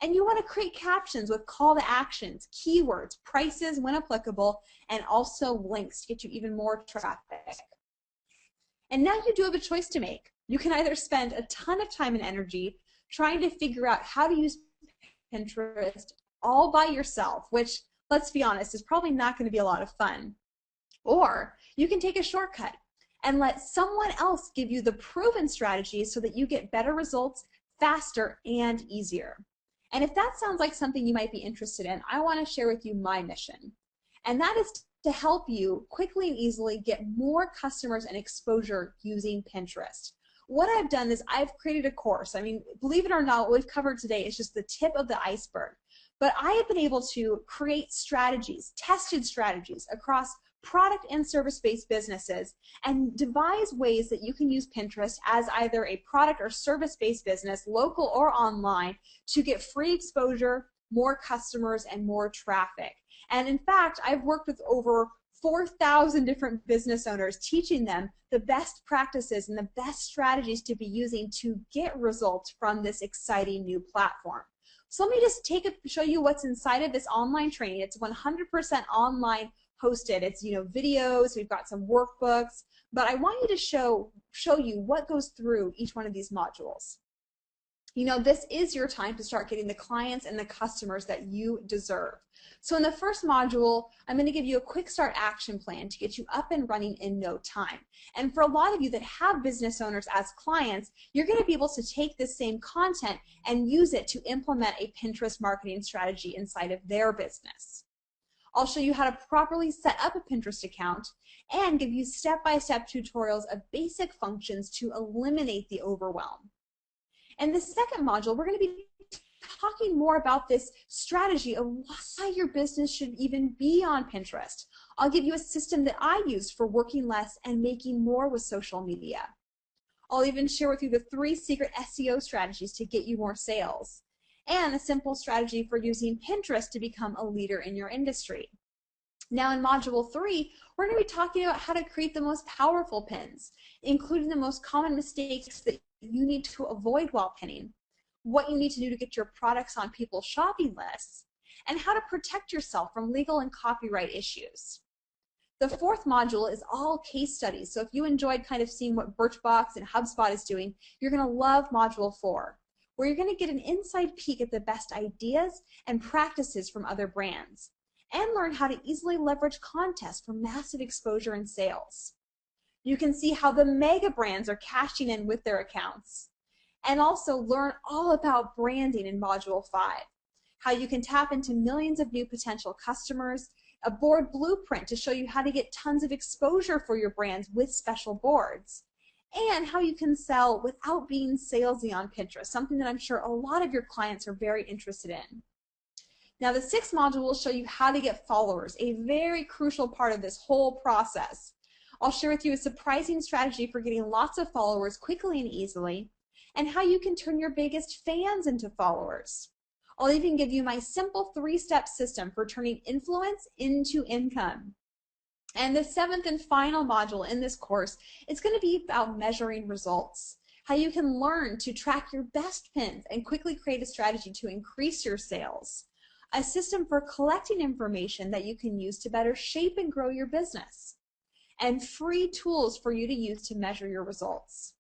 And you want to create captions with call to actions, keywords, prices when applicable, and also links to get you even more traffic. And now you do have a choice to make. You can either spend a ton of time and energy trying to figure out how to use Pinterest all by yourself, which, let's be honest, is probably not going to be a lot of fun. Or you can take a shortcut and let someone else give you the proven strategies so that you get better results faster and easier. And if that sounds like something you might be interested in, I want to share with you my mission. And that is to help you quickly and easily get more customers and exposure using Pinterest. What I've done is I've created a course. I mean, believe it or not, what we've covered today is just the tip of the iceberg. But I have been able to create strategies, tested strategies across product and service-based businesses and devise ways that you can use Pinterest as either a product or service-based business, local or online, to get free exposure, more customers, and more traffic. And in fact, I've worked with over 4,000 different business owners, teaching them the best practices and the best strategies to be using to get results from this exciting new platform. So let me just show you what's inside of this online training. It's 100% online hosted. It's videos, we've got some workbooks, but I want you to show you what goes through each one of these modules. This is your time to start getting the clients and the customers that you deserve. So in the first module, I'm going to give you a quick start action plan to get you up and running in no time. And for a lot of you that have business owners as clients, you're going to be able to take this same content and use it to implement a Pinterest marketing strategy inside of their business. I'll show you how to properly set up a Pinterest account and give you step-by-step tutorials of basic functions to eliminate the overwhelm. In the second module, we're going to be talking more about this strategy of why your business should even be on Pinterest. I'll give you a system that I use for working less and making more with social media. I'll even share with you the 3 secret SEO strategies to get you more sales, and a simple strategy for using Pinterest to become a leader in your industry. Now in Module 3, we're going to be talking about how to create the most powerful pins, including the most common mistakes that you need to avoid while pinning, what you need to do to get your products on people's shopping lists, and how to protect yourself from legal and copyright issues. The fourth module is all case studies, so if you enjoyed kind of seeing what Birchbox and HubSpot is doing, you're going to love Module 4, where you're going to get an inside peek at the best ideas and practices from other brands, and learn how to easily leverage contests for massive exposure and sales. You can see how the mega brands are cashing in with their accounts, and also learn all about branding in Module 5, how you can tap into millions of new potential customers, a board blueprint to show you how to get tons of exposure for your brands with special boards, and how you can sell without being salesy on Pinterest, something that I'm sure a lot of your clients are very interested in. Now the 6th module will show you how to get followers, a very crucial part of this whole process. I'll share with you a surprising strategy for getting lots of followers quickly and easily, and how you can turn your biggest fans into followers. I'll even give you my simple 3-step system for turning influence into income. And the 7th and final module in this course is going to be about measuring results, how you can learn to track your best pins and quickly create a strategy to increase your sales, a system for collecting information that you can use to better shape and grow your business, and free tools for you to use to measure your results.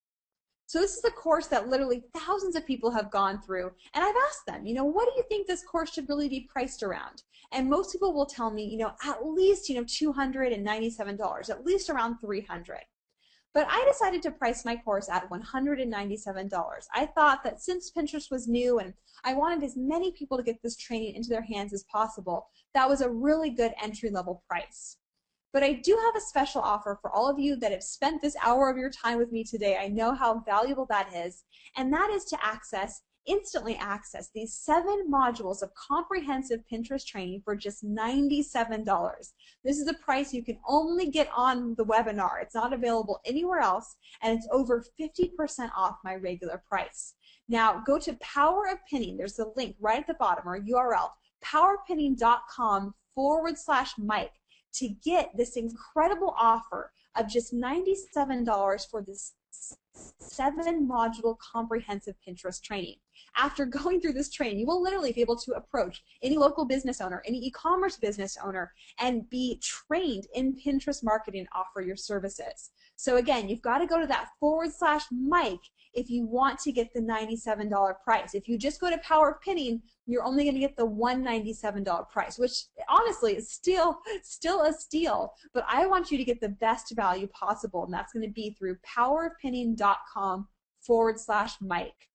So this is a course that literally thousands of people have gone through, and I've asked them, what do you think this course should really be priced around? And most people will tell me, at least, $297, at least around $300. But I decided to price my course at $197. I thought that since Pinterest was new and I wanted as many people to get this training into their hands as possible, that was a really good entry-level price. But I do have a special offer for all of you that have spent this hour of your time with me today. I know how valuable that is, and that is to instantly access these 7 modules of comprehensive Pinterest training for just $97. This is a price you can only get on the webinar. It's not available anywhere else, and it's over 50% off my regular price. Now, go to Power of Pinning. There's a link right at the bottom, or URL, powerpinning.com/Mike, to get this incredible offer of just $97 for this 7-module comprehensive Pinterest training. After going through this training, you will literally be able to approach any local business owner, any e-commerce business owner, and be trained in Pinterest marketing and offer your services. So again, you've got to go to that /Mike if you want to get the $97 price. If you just go to Power of Pinning, you're only going to get the $197 price, which honestly is still a steal, but I want you to get the best value possible, and that's going to be through powerofpinning.com/Mike.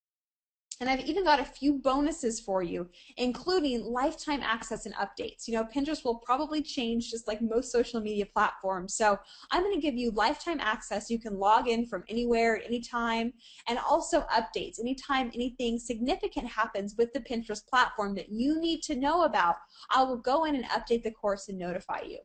And I've even got a few bonuses for you, including lifetime access and updates. Pinterest will probably change just like most social media platforms. So I'm going to give you lifetime access. You can log in from anywhere, anytime, and also updates. Anytime anything significant happens with the Pinterest platform that you need to know about, I will go in and update the course and notify you.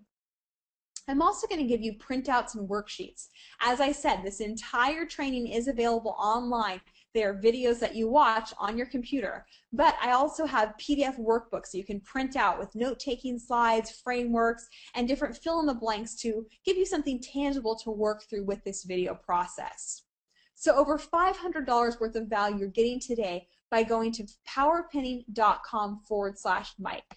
I'm also going to give you printouts and worksheets. As I said, this entire training is available online. They are videos that you watch on your computer, but I also have PDF workbooks that you can print out with note-taking slides, frameworks, and different fill-in-the-blanks to give you something tangible to work through with this video process. So over $500 worth of value you're getting today by going to powerpinning.com/Mike.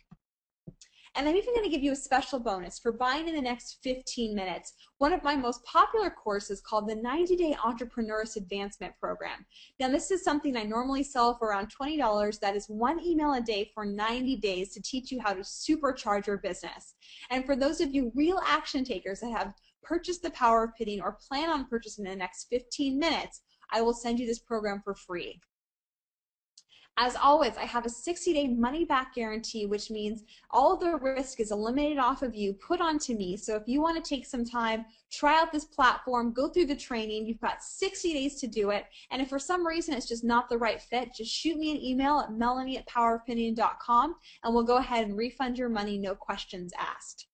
And I'm even going to give you a special bonus for buying in the next 15 minutes one of my most popular courses called the 90-Day Entrepreneur's Advancement Program. Now, this is something I normally sell for around $20. That is 1 email a day for 90 days to teach you how to supercharge your business. And for those of you real action takers that have purchased the Power of Pinning or plan on purchasing in the next 15 minutes, I will send you this program for free. As always, I have a 60-day money-back guarantee, which means all of the risk is eliminated off of you, put onto me. So if you want to take some time, try out this platform, go through the training, you've got 60 days to do it. And if for some reason it's just not the right fit, just shoot me an email at melanie@powerofpinning.com, and we'll go ahead and refund your money, no questions asked.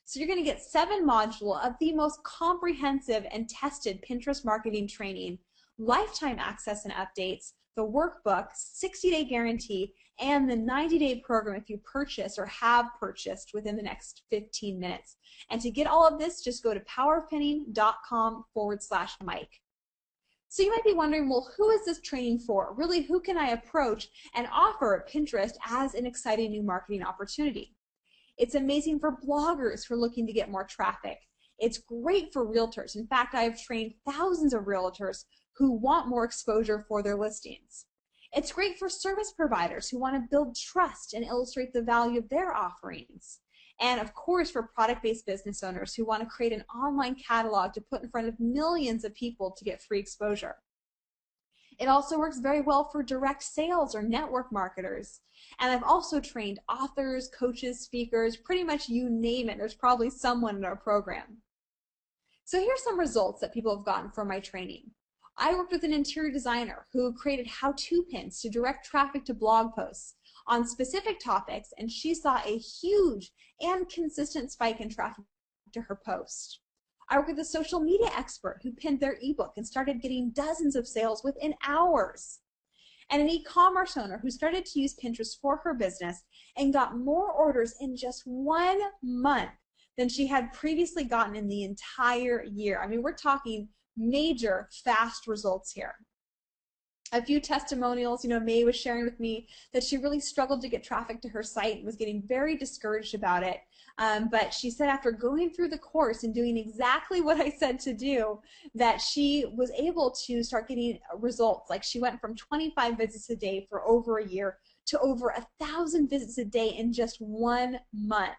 So you're going to get 7 modules of the most comprehensive and tested Pinterest marketing training, lifetime access and updates, the workbook, 60-day guarantee, and the 90-day program if you purchase or have purchased within the next 15 minutes. And to get all of this, just go to powerpinning.com/Mike. So you might be wondering, well, who is this training for? Really, who can I approach and offer Pinterest as an exciting new marketing opportunity? It's amazing for bloggers who are looking to get more traffic. It's great for realtors. In fact, I have trained thousands of realtors who want more exposure for their listings. It's great for service providers who want to build trust and illustrate the value of their offerings. And of course, for product-based business owners who want to create an online catalog to put in front of millions of people to get free exposure. It also works very well for direct sales or network marketers. And I've also trained authors, coaches, speakers, pretty much you name it. There's probably someone in our program. So here's some results that people have gotten from my training. I worked with an interior designer who created how-to pins to direct traffic to blog posts on specific topics, and she saw a huge and consistent spike in traffic to her post. I worked with a social media expert who pinned their ebook and started getting dozens of sales within hours. And an e-commerce owner who started to use Pinterest for her business and got more orders in just 1 month than she had previously gotten in the entire year. I mean, we're talking major fast results here. A few testimonials. May was sharing with me that she really struggled to get traffic to her site and was getting very discouraged about it. But she said after going through the course and doing exactly what I said to do, that she was able to start getting results. Like she went from 25 visits a day for over a year to over 1,000 visits a day in just 1 month.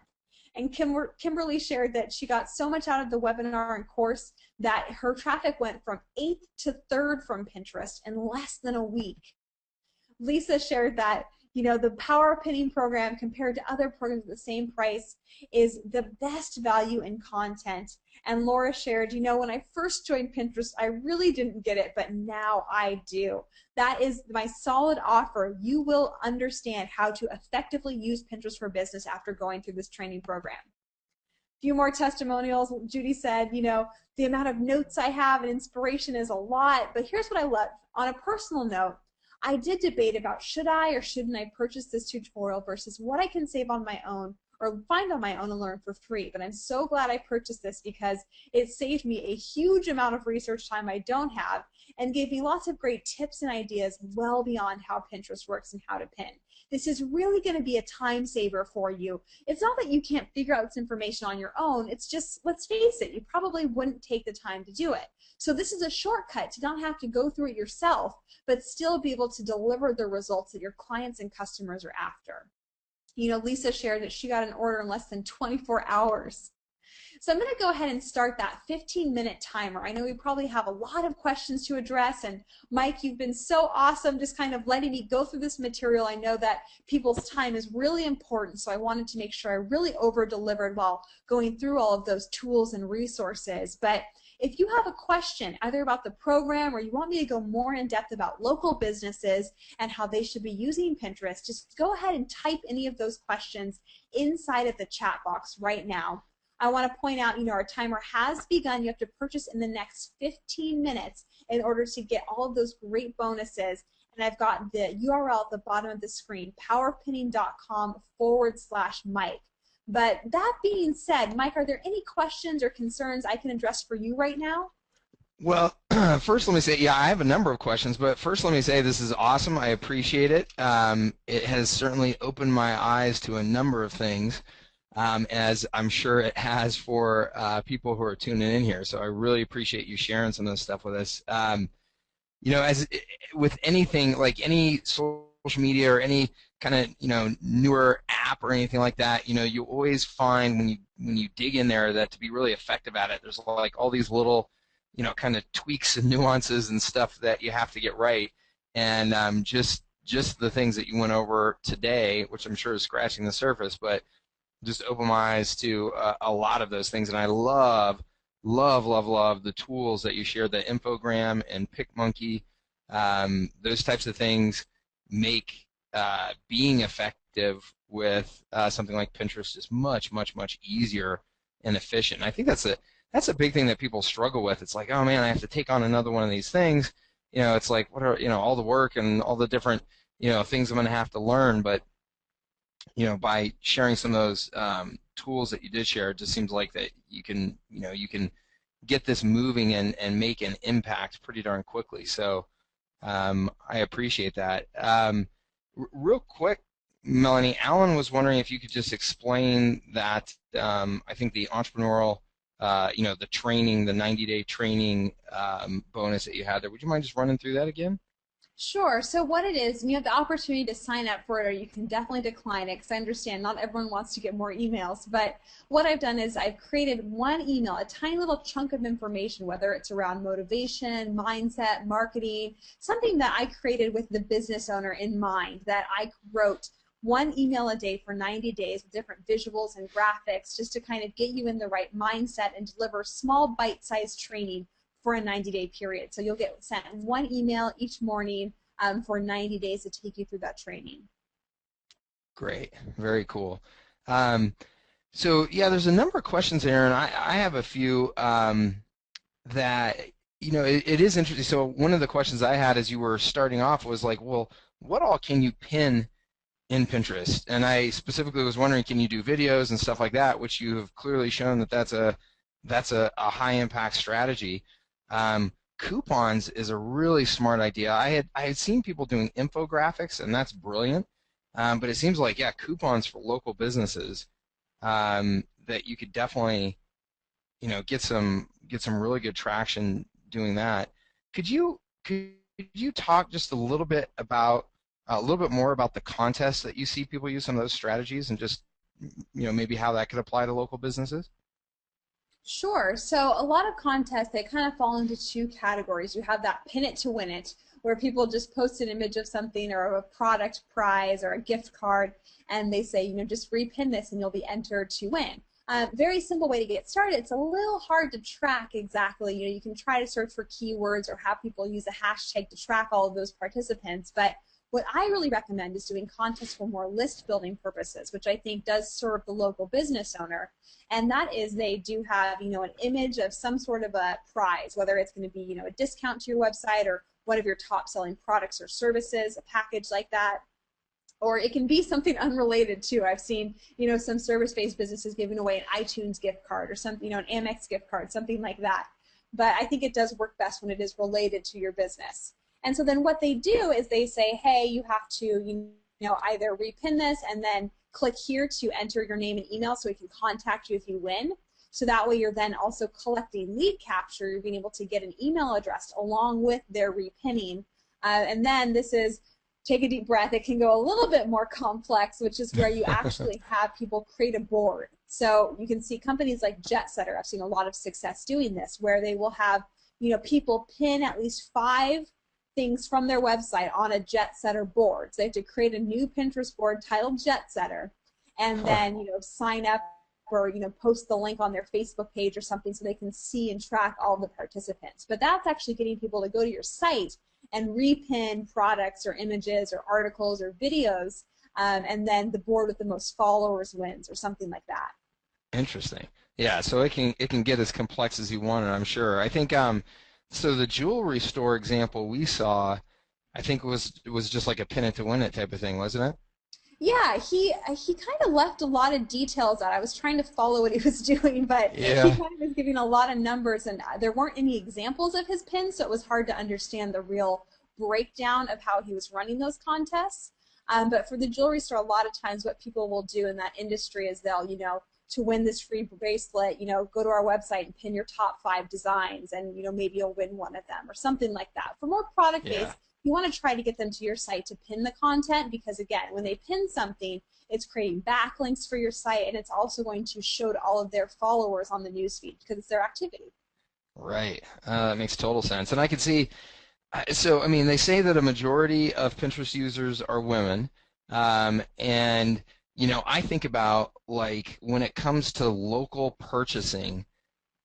And Kimberly shared that she got so much out of the webinar and course that her traffic went from 8th to 3rd from Pinterest in less than a week. Lisa shared that the Power of Pinning program compared to other programs at the same price is the best value in content. And Laura shared, when I first joined Pinterest, I really didn't get it, but now I do. That is my solid offer. You will understand how to effectively use Pinterest for business after going through this training program. A few more testimonials. Judy said, the amount of notes I have and inspiration is a lot, but here's what I love. On a personal note, I did debate about should I or shouldn't I purchase this tutorial versus what I can save on my own or find on my own and learn for free. But I'm so glad I purchased this because it saved me a huge amount of research time I don't have and gave me lots of great tips and ideas well beyond how Pinterest works and how to pin. This is really going to be a time saver for you. It's not that you can't figure out this information on your own. It's just, let's face it, you probably wouldn't take the time to do it. So this is a shortcut to not have to go through it yourself, but still be able to deliver the results that your clients and customers are after. Lisa shared that she got an order in less than 24 hours. So I'm going to go ahead and start that 15-minute timer. I know we probably have a lot of questions to address, and Mike, you've been so awesome just kind of letting me go through this material. I know that people's time is really important, so I wanted to make sure I really over-delivered while going through all of those tools and resources. But if you have a question either about the program or you want me to go more in depth about local businesses and how they should be using Pinterest, just go ahead and type any of those questions inside of the chat box right now. I want to point out, our timer has begun. You have to purchase in the next 15 minutes in order to get all of those great bonuses. And I've got the URL at the bottom of the screen, powerpinning.com/Mike. But that being said, Mike, are there any questions or concerns I can address for you right now? Well, first let me say, I have a number of questions, but first let me say this is awesome. I appreciate it. It has certainly opened my eyes to a number of things, as I'm sure it has for people who are tuning in here. So I really appreciate you sharing some of this stuff with us. As with anything, like any social media or any kind of newer app or anything like that, you always find when you dig in there that to be really effective at it, there's like all these little kind of tweaks and nuances and stuff that you have to get right. And just the things that you went over today, which I'm sure is scratching the surface, but just open my eyes to a lot of those things. And I love the tools that you share, the Infogram and PicMonkey. Those types of things make being effective with something like Pinterest is much easier and efficient. And I think that's a big thing that people struggle with. It's like, oh man, I have to take on another one of these things. It's like, what are all the work and all the different things I'm going to have to learn. But by sharing some of those tools that you did share, it just seems like that you can get this moving and make an impact pretty darn quickly. So I appreciate that. Real quick, Melanie, Alan was wondering if you could just explain that. I think the entrepreneurial, the training, the 90-day training bonus that you had there. Would you mind just running through that again? Sure. So what it is, you have the opportunity to sign up for it, or you can definitely decline it, because I understand not everyone wants to get more emails. But what I've done is I've created one email, a tiny little chunk of information, whether it's around motivation, mindset, marketing, something that I created with the business owner in mind, that I wrote one email a day for 90 days with different visuals and graphics just to kind of get you in the right mindset and deliver small bite-sized training for a 90-day period. So you'll get sent one email each morning for 90 days to take you through that training. Great. Very cool. So yeah, there's a number of questions there, and I have a few that, it is interesting. So one of the questions I had as you were starting off was like, well, what all can you pin in Pinterest? And I specifically was wondering, can you do videos and stuff like that, which you have clearly shown that that's a high impact strategy. coupons is a really smart idea. I had seen people doing infographics, and that's brilliant. But it seems like, yeah, coupons for local businesses, that you could definitely, get some really good traction doing that. Could you talk just a little bit more about the contests that you see people use, some of those strategies, and just maybe how that could apply to local businesses? Sure. So a lot of contests, they kind of fall into two categories. You have that pin it to win it, where people just post an image of something or a product prize or a gift card, and they say, just repin this and you'll be entered to win. Very simple way to get started. It's a little hard to track exactly. You can try to search for keywords or have people use a hashtag to track all of those participants, but what I really recommend is doing contests for more list building purposes, which I think does serve the local business owner. And that is they do have, an image of some sort of a prize, whether it's going to be, a discount to your website or one of your top selling products or services, a package like that. Or it can be something unrelated too. I've seen, some service-based businesses giving away an iTunes gift card or something, an Amex gift card, something like that. But I think it does work best when it is related to your business. And so then what they do is they say, hey, you have to, either repin this and then click here to enter your name and email so we can contact you if you win. So that way you're then also collecting lead capture. You're being able to get an email address along with their repinning. And then this is, take a deep breath, it can go a little bit more complex, which is where you actually have people create a board. So you can see companies like JetSetter, I've seen a lot of success doing this, where they will have, people pin at least 5 things from their website on a JetSetter board. So they have to create a new Pinterest board titled JetSetter, and then sign up or post the link on their Facebook page or something so they can see and track all the participants. But that's actually getting people to go to your site and repin products or images or articles or videos, and then the board with the most followers wins or something like that. Interesting. Yeah, so it can get as complex as you want it, I'm sure. I think so the jewelry store example we saw, I think was just like a pin it to win it type of thing, wasn't it? Yeah, he kind of left a lot of details out. I was trying to follow what he was doing, but he Yeah. kind of was giving a lot of numbers, and there weren't any examples of his pins, so it was hard to understand the real breakdown of how he was running those contests. But for the jewelry store, a lot of times what people will do in that industry is they'll, to win this free bracelet, go to our website and pin your top 5 designs, and maybe you'll win one of them or something like that. For more product based, Yeah. you want to try to get them to your site to pin the content, because again, when they pin something, it's creating backlinks for your site, and it's also going to show to all of their followers on the newsfeed because it's their activity. Right. That makes total sense. And I can see, so I mean, they say that a majority of Pinterest users are women, and I think about like when it comes to local purchasing,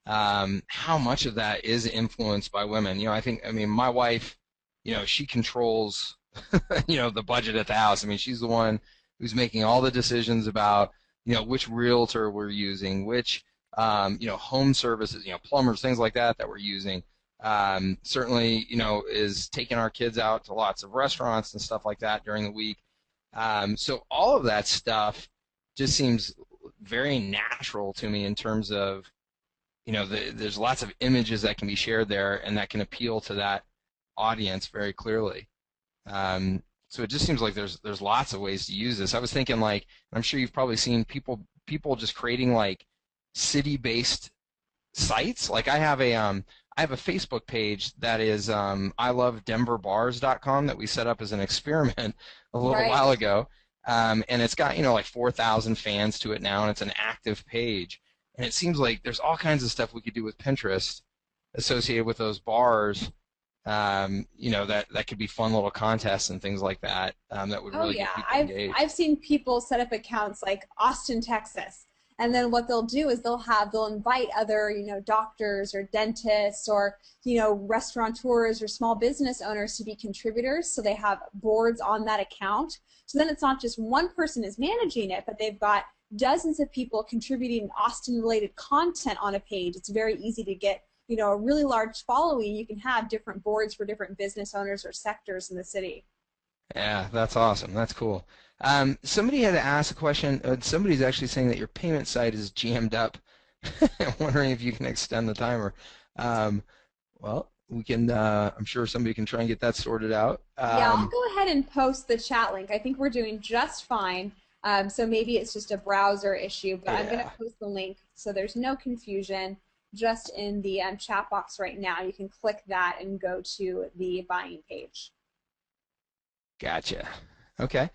how much of that is influenced by women. I mean, my wife, she controls, the budget at the house. I mean, she's the one who's making all the decisions about, which realtor we're using, which, home services, plumbers, things like that we're using. Certainly, is taking our kids out to lots of restaurants and stuff like that during the week. So all of that stuff just seems very natural to me in terms of, there's lots of images that can be shared there and that can appeal to that audience very clearly. So it just seems like there's lots of ways to use this. I was thinking like, I'm sure you've probably seen people just creating like city-based sites. Like I have a Facebook page that is ilovedenverbars.com that we set up as an experiment a little Right. while ago, and it's got like 4,000 fans to it now, and it's an active page. And it seems like there's all kinds of stuff we could do with Pinterest associated with those bars. That could be fun little contests and things like that, that would Oh really yeah, get people I've engaged. seen people set up accounts like Austin, Texas, and then what they'll do is they'll invite other doctors or dentists or restaurateurs or small business owners to be contributors. So they have boards on that account. So then it's not just one person is managing it, but they've got dozens of people contributing Austin related content on a page. It's very easy to get a really large following. You can have different boards for different business owners or sectors in the city. Yeah, that's awesome. That's cool. Somebody had asked a question. Somebody's actually saying that your payment site is jammed up. I'm wondering if you can extend the timer. Um, well, we can. I'm sure somebody can try and get that sorted out. Yeah, I'll go ahead and post the chat link. I think we're doing just fine. So maybe it's just a browser issue, but I'm going to Yeah, post the link so there's no confusion just in the chat box right now. You can click that and go to the buying page. gotcha. Okay.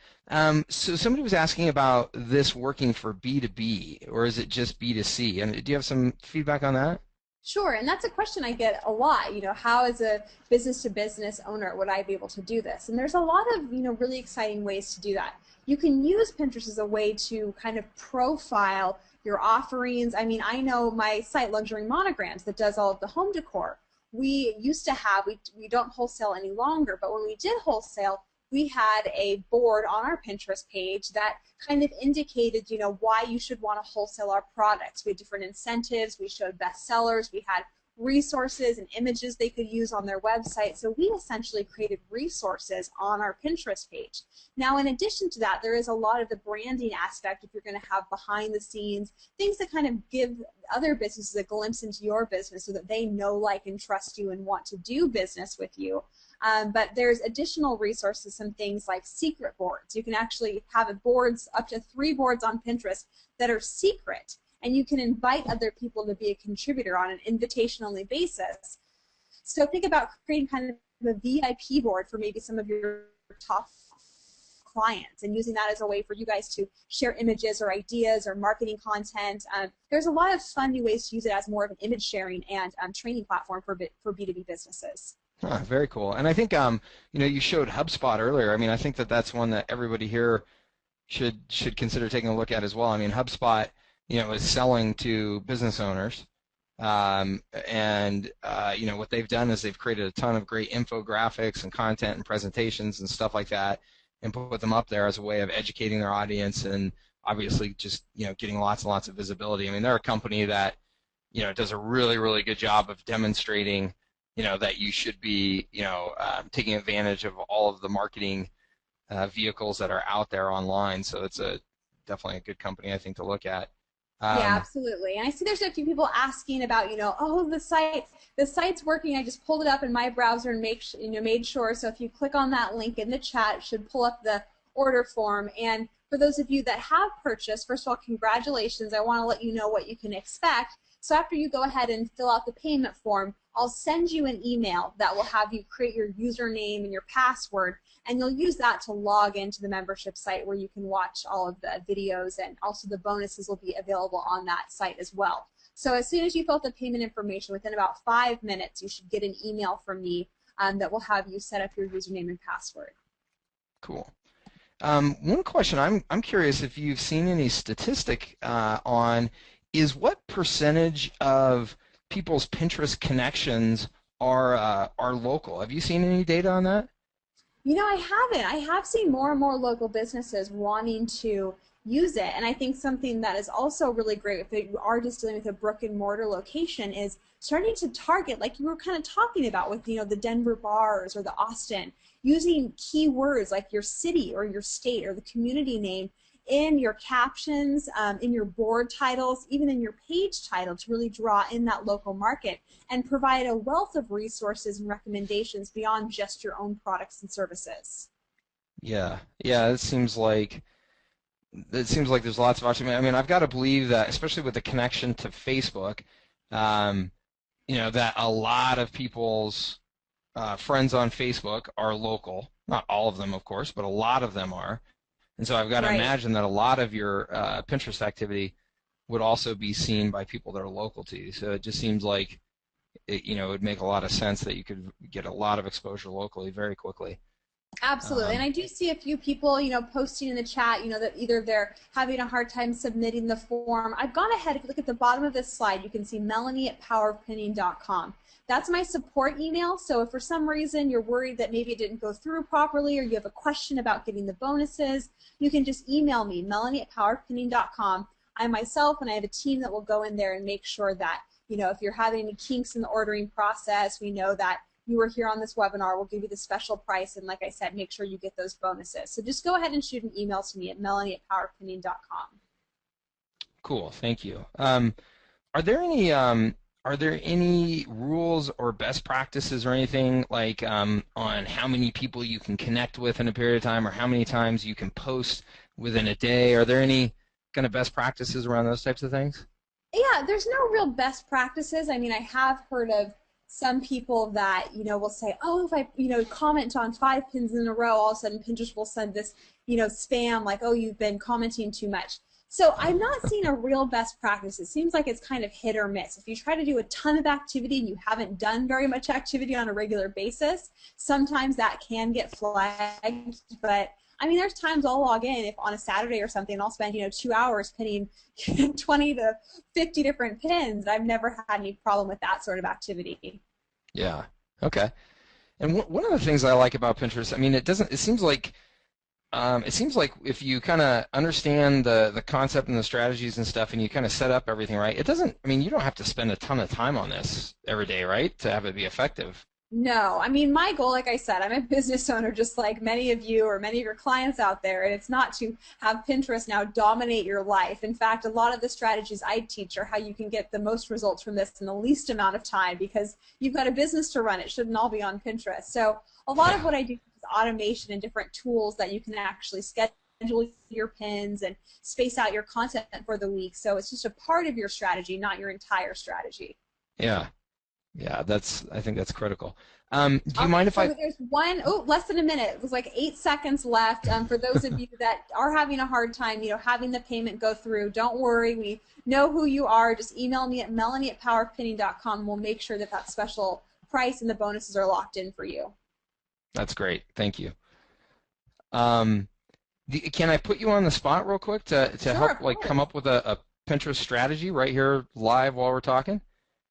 So somebody was asking about this working for B2B, or is it just B2C? And do you have some feedback on that? Sure, and that's a question I get a lot. How as a business to business owner would I be able to do this? And there's a lot of, really exciting ways to do that. You can use Pinterest as a way to kind of profile your offerings. I mean, I know my site Luxury Monograms that does all of the home decor. We used to have, we don't wholesale any longer, but when we did wholesale, we had a board on our Pinterest page that kind of indicated, why you should want to wholesale our products. We had different incentives. We showed bestsellers. We had resources and images they could use on their website. So we essentially created resources on our Pinterest page. Now, in addition to that, there is a lot of the branding aspect if you're going to have behind the scenes, things that kind of give other businesses a glimpse into your business so that they know, like, and trust you and want to do business with you. But there's additional resources, some things like secret boards. You can actually have boards, up to 3 boards on Pinterest that are secret, and you can invite other people to be a contributor on an invitation-only basis. So think about creating kind of a VIP board for maybe some of your top clients and using that as a way for you guys to share images or ideas or marketing content. There's a lot of fun new ways to use it as more of an image sharing and training platform for B2B businesses. Huh, very cool. And I think you showed HubSpot earlier. I mean, I think that that's one that everybody here should consider taking a look at as well. I mean, HubSpot, is selling to business owners, and what they've done is they've created a ton of great infographics and content and presentations and stuff like that, and put them up there as a way of educating their audience and obviously just getting lots and lots of visibility. I mean, they're a company that does a really, really good job of demonstrating that you should be, taking advantage of all of the marketing vehicles that are out there online. So it's definitely a good company, I think, to look at. Yeah, absolutely. And I see there's a few people asking about, oh, the site's working. I just pulled it up in my browser and made sure. So if you click on that link in the chat, it should pull up the order form. And for those of you that have purchased, first of all, congratulations. I want to let you know what you can expect. So after you go ahead and fill out the payment form, I'll send you an email that will have you create your username and your password, and you'll use that to log into the membership site where you can watch all of the videos, and also the bonuses will be available on that site as well. So as soon as you fill out the payment information, within about 5 minutes, you should get an email from me that will have you set up your username and password. Cool. One question I'm curious if you've seen any statistic on is what percentage of people's Pinterest connections are local. Have you seen any data on that? I haven't. I have seen more and more local businesses wanting to use it, and I think something that is also really great if you are just dealing with a brick and mortar location is starting to target, like you were kind of talking about with the Denver bars or the Austin, using keywords like your city or your state or the community name in your captions, in your board titles, even in your page title to really draw in that local market and provide a wealth of resources and recommendations beyond just your own products and services. Yeah, it seems like there's lots of options. I mean, I've got to believe that, especially with the connection to Facebook, that a lot of people's friends on Facebook are local. Not all of them, of course, but a lot of them are. And so I've got to imagine that a lot of your Pinterest activity would also be seen by people that are local to you. So it just seems like it would make a lot of sense that you could get a lot of exposure locally very quickly. Absolutely, and I do see a few people, posting in the chat, that either they're having a hard time submitting the form. I've gone ahead, if you look at the bottom of this slide, you can see Melanie@powerofpinning.com. That's my support email, so if for some reason you're worried that maybe it didn't go through properly or you have a question about getting the bonuses, you can just email me, Melanie@powerofpinning.com. I myself and I have a team that will go in there and make sure that, if you're having any kinks in the ordering process, we know that you were here on this webinar, we'll give you the special price, and like I said, make sure you get those bonuses. So just go ahead and shoot an email to me at Melanie@powerofpinning.com. Cool, thank you. Are there any are there any rules or best practices or anything like on how many people you can connect with in a period of time, or how many times you can post within a day? Are there any kind of best practices around those types of things? Yeah, there's no real best practices. I mean, I have heard of some people that, will say, oh, if I, comment on 5 pins in a row, all of a sudden Pinterest will send this, spam like, oh, you've been commenting too much. So I'm not seeing a real best practice. It seems like it's kind of hit or miss. If you try to do a ton of activity and you haven't done very much activity on a regular basis, sometimes that can get flagged. But I mean, there's times I'll log in if on a Saturday or something, I'll spend 2 hours pinning 20 to 50 different pins. I've never had any problem with that sort of activity. Yeah. Okay. And one of the things I like about Pinterest, I mean, it doesn't. It seems like if you kind of understand the concept and the strategies and stuff, and you kind of set up everything right, it doesn't. I mean, you don't have to spend a ton of time on this every day, right, to have it be effective. No, I mean, my goal, like I said, I'm a business owner just like many of you or many of your clients out there, and it's not to have Pinterest now dominate your life. In fact, a lot of the strategies I teach are how you can get the most results from this in the least amount of time because you've got a business to run. It shouldn't all be on Pinterest. So a lot of Yeah. what I do is automation and different tools that you can actually schedule your pins and space out your content for the week. So it's just a part of your strategy, not your entire strategy. Yeah. Yeah. I think that's critical. Do All you right, mind if so I? there's less than a minute. It was like 8 seconds left. For those of you that are having a hard time, having the payment go through, don't worry. We know who you are. Just email me at melanie@powerpinning.com. We'll make sure that that special price and the bonuses are locked in for you. That's great. Thank you. Um, can I put you on the spot real quick to Sure, help of like come course. up with a Pinterest strategy right here live while we're talking?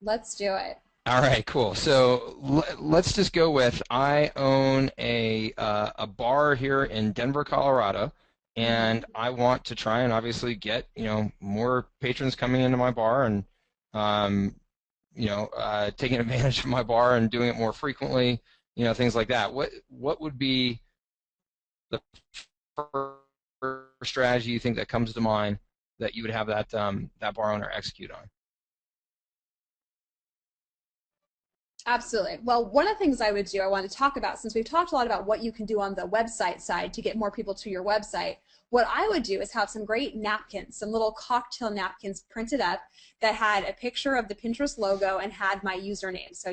Let's do it. All right, cool. So let's just go with I own a bar here in Denver, Colorado, and Hmm. I want to try and obviously get more patrons coming into my bar and um, taking advantage of my bar and doing it more frequently, things like that. What would be the first strategy you think that comes to mind that you would have that bar owner execute on? Absolutely. Well, one of the things I would do, I want to talk about, since we've talked a lot about what you can do on the website side to get more people to your website, what I would do is have some great napkins, some little cocktail napkins printed up that had a picture of the Pinterest logo and had my username. So,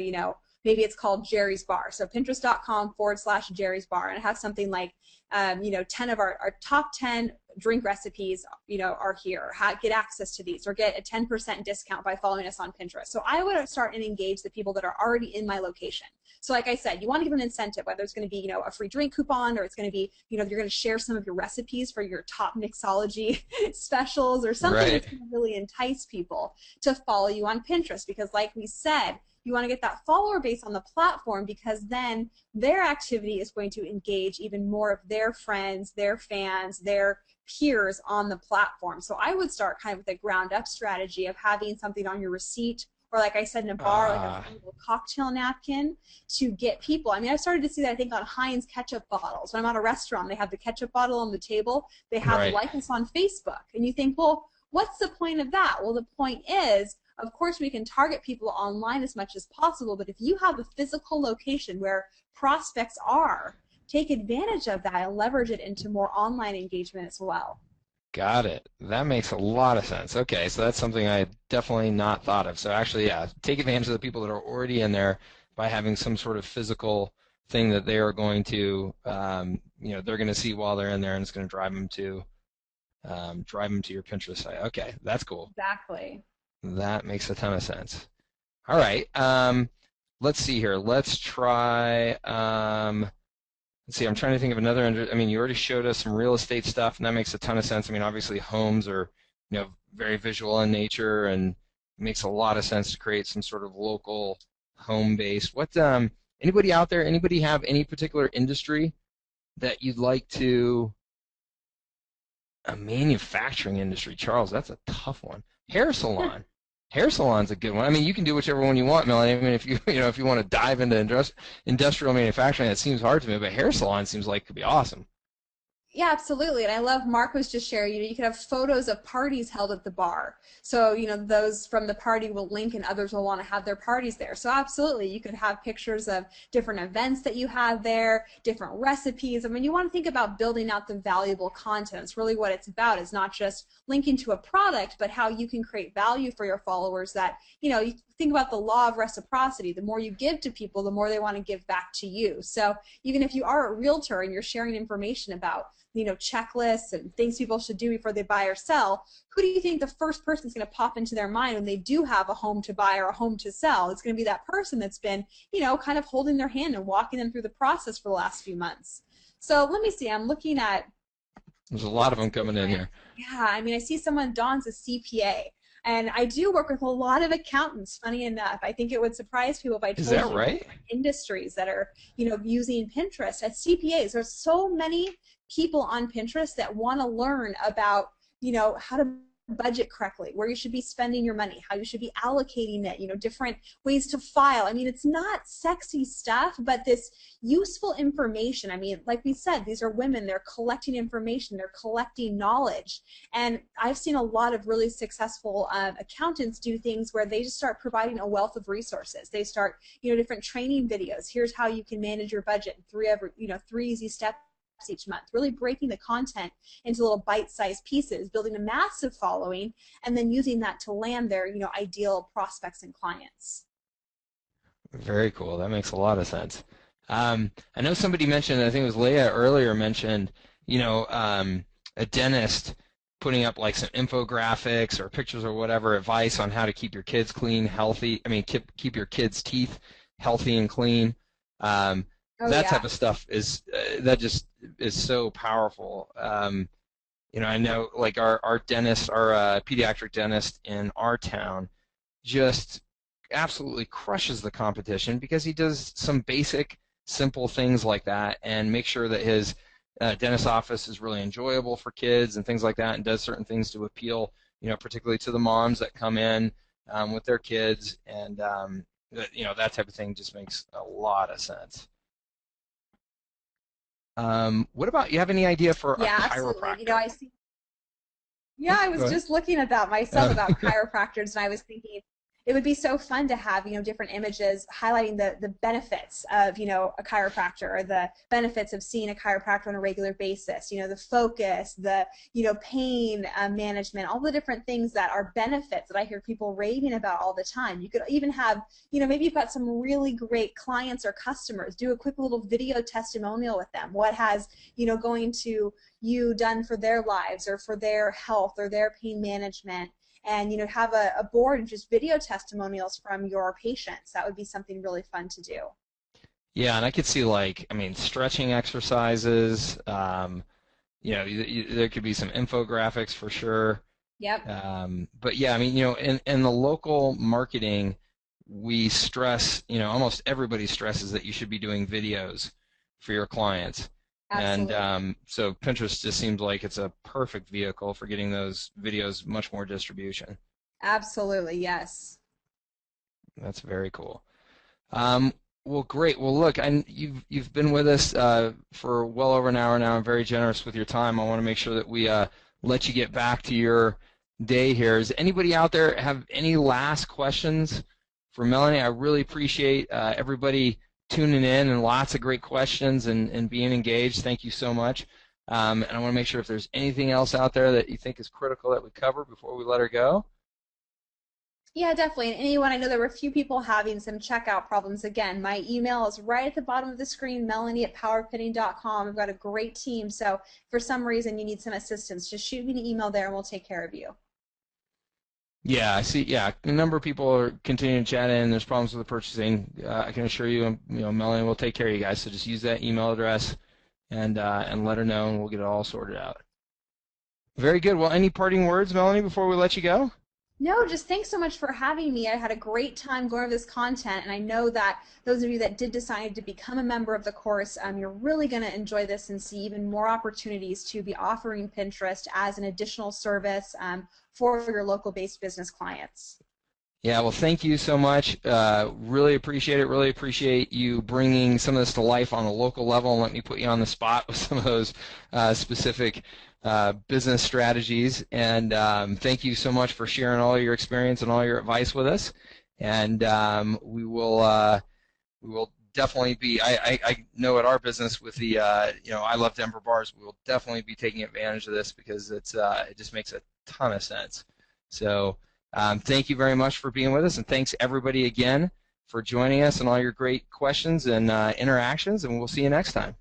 maybe it's called Jerry's Bar. So pinterest.com/Jerry's Bar. And I have something like, 10 of our top 10 drink recipes, are here. Get access to these or get a 10% discount by following us on Pinterest. So I would start and engage the people that are already in my location. So like I said, you want to give an incentive, whether it's going to be, a free drink coupon or it's going to be, you're going to share some of your recipes for your top mixology specials or something Right. that's going to really entice people to follow you on Pinterest because like we said, you want to get that follower base on the platform because then their activity is going to engage even more of their friends, their fans, their peers on the platform. So I would start kind of with a ground up strategy of having something on your receipt or like I said in a bar, like a Ah, little cocktail napkin to get people. I mean, I've started to see that I think on Heinz ketchup bottles. When I'm at a restaurant, they have the ketchup bottle on the table. They have right. like us on Facebook. And you think, well, what's the point of that? Well, the point is, of course, we can target people online as much as possible, but if you have a physical location where prospects are, take advantage of that and leverage it into more online engagement as well. Got it. That makes a lot of sense. Okay, so that's something I definitely not thought of. So actually, yeah, take advantage of the people that are already in there by having some sort of physical thing that they are going to, they're going to see while they're in there, and it's going to drive them to your Pinterest site. Okay, that's cool. Exactly. That makes a ton of sense. All right. Let's see here. Let's try. Let's see. I'm trying to think of another. I mean, you already showed us some real estate stuff, and that makes a ton of sense. I mean, obviously, homes are, very visual in nature, and it makes a lot of sense to create some sort of local home base. Anybody out there? Anybody have any particular industry that you'd like to? A manufacturing industry, Charles. That's a tough one. Hair salon. Hair salon's a good one. I mean, you can do whichever one you want, Melanie. I mean, if you if you want to dive into industrial manufacturing, that seems hard to me, but hair salon seems like it could be awesome. Yeah, absolutely. And I love Mark was just sharing, you could have photos of parties held at the bar. So, those from the party will link and others will want to have their parties there. So absolutely, you could have pictures of different events that you had there, different recipes. I mean, you want to think about building out the valuable content. It's really what it's about. Is not just linking to a product, but how you can create value for your followers that, you think about the law of reciprocity. The more you give to people, the more they want to give back to you. So even if you are a realtor and you're sharing information about checklists and things people should do before they buy or sell, who do you think the first person is going to pop into their mind when they do have a home to buy or a home to sell? It's going to be that person that's been, kind of holding their hand and walking them through the process for the last few months. So let me see. I'm looking at There's a lot of them coming in here. yeah, I mean, I see someone, Dawn's a CPA, and I do work with a lot of accountants, funny enough. I think it would surprise people if I Is told that you right? industries that are, using Pinterest as CPAs. There's so many people on Pinterest that want to learn about, how to budget correctly, where you should be spending your money, how you should be allocating it, different ways to file. I mean, it's not sexy stuff, but this useful information. I mean, like we said, these are women, they're collecting information, they're collecting knowledge. And I've seen a lot of really successful accountants do things where they just start providing a wealth of resources. They start, different training videos. Here's how you can manage your budget, three easy steps each month, really breaking the content into little bite-sized pieces, building a massive following, and then using that to land their, ideal prospects and clients. Very cool. That makes a lot of sense. I know somebody mentioned, I think it was Leah earlier mentioned, a dentist putting up like some infographics or pictures or whatever advice on how to keep your kids clean, healthy. I mean, keep your kids' teeth healthy and clean. Oh That yeah. type of stuff is that just is so powerful. I know like our dentist, our pediatric dentist in our town, just absolutely crushes the competition because he does some basic, simple things like that and make sure that his dentist office is really enjoyable for kids and things like that, and does certain things to appeal, particularly to the moms that come in with their kids, and that type of thing just makes a lot of sense. What about, you have any idea for a Yeah, absolutely. chiropractor? I see. Yeah, Oh, I go was ahead. just looking at that myself about chiropractors, and I was thinking it would be so fun to have, different images highlighting the benefits of, a chiropractor, or the benefits of seeing a chiropractor on a regular basis, the focus, the, pain management, all the different things that are benefits that I hear people raving about all the time. You could even have, maybe you've got some really great clients or customers, do a quick little video testimonial with them. What has, going to you done for their lives or for their health or their pain management, and have a board of just video testimonials from your patients. That would be something really fun to do. Yeah, and I could see like, I mean, stretching exercises. There could be some infographics for sure. Yep. But yeah, I mean, in the local marketing, we stress, almost everybody stresses that you should be doing videos for your clients. And Absolutely. so Pinterest just seems like it's a perfect vehicle for getting those videos much more distribution. Absolutely, yes. That's very cool. Um, well, great. Well, look, you've been with us for well over an hour now. I'm very generous with your time. I want to make sure that we let you get back to your day here. Does anybody out there have any last questions for Melanie? I really appreciate everybody tuning in, and lots of great questions, and being engaged. Thank you so much. And I want to make sure if there's anything else out there that you think is critical that we cover before we let her go. Yeah, definitely. And anyone, I know there were a few people having some checkout problems. Again, my email is right at the bottom of the screen, melanie@powerfitting.com. I've got a great team. So if for some reason you need some assistance, just shoot me an email there and we'll take care of you. Yeah, I see. Yeah, a number of people are continuing to chat in. There's problems with the purchasing. I can assure you, Melanie will take care of you guys. So just use that email address and let her know, and we'll get it all sorted out. Very good. Well, any parting words, Melanie, before we let you go? No, just thanks so much for having me. I had a great time going over this content, and I know that those of you that did decide to become a member of the course, you're really going to enjoy this and see even more opportunities to be offering Pinterest as an additional service for your local-based business clients. Yeah, well, thank you so much. Really appreciate it. Really appreciate you bringing some of this to life on a local level and let me put you on the spot with some of those specific business strategies. And thank you so much for sharing all your experience and all your advice with us. And we will definitely be. I know at our business with the I Love Denver bars, we will definitely be taking advantage of this because it just makes a ton of sense. So. Thank you very much for being with us, and thanks everybody again for joining us and all your great questions and interactions, and we'll see you next time.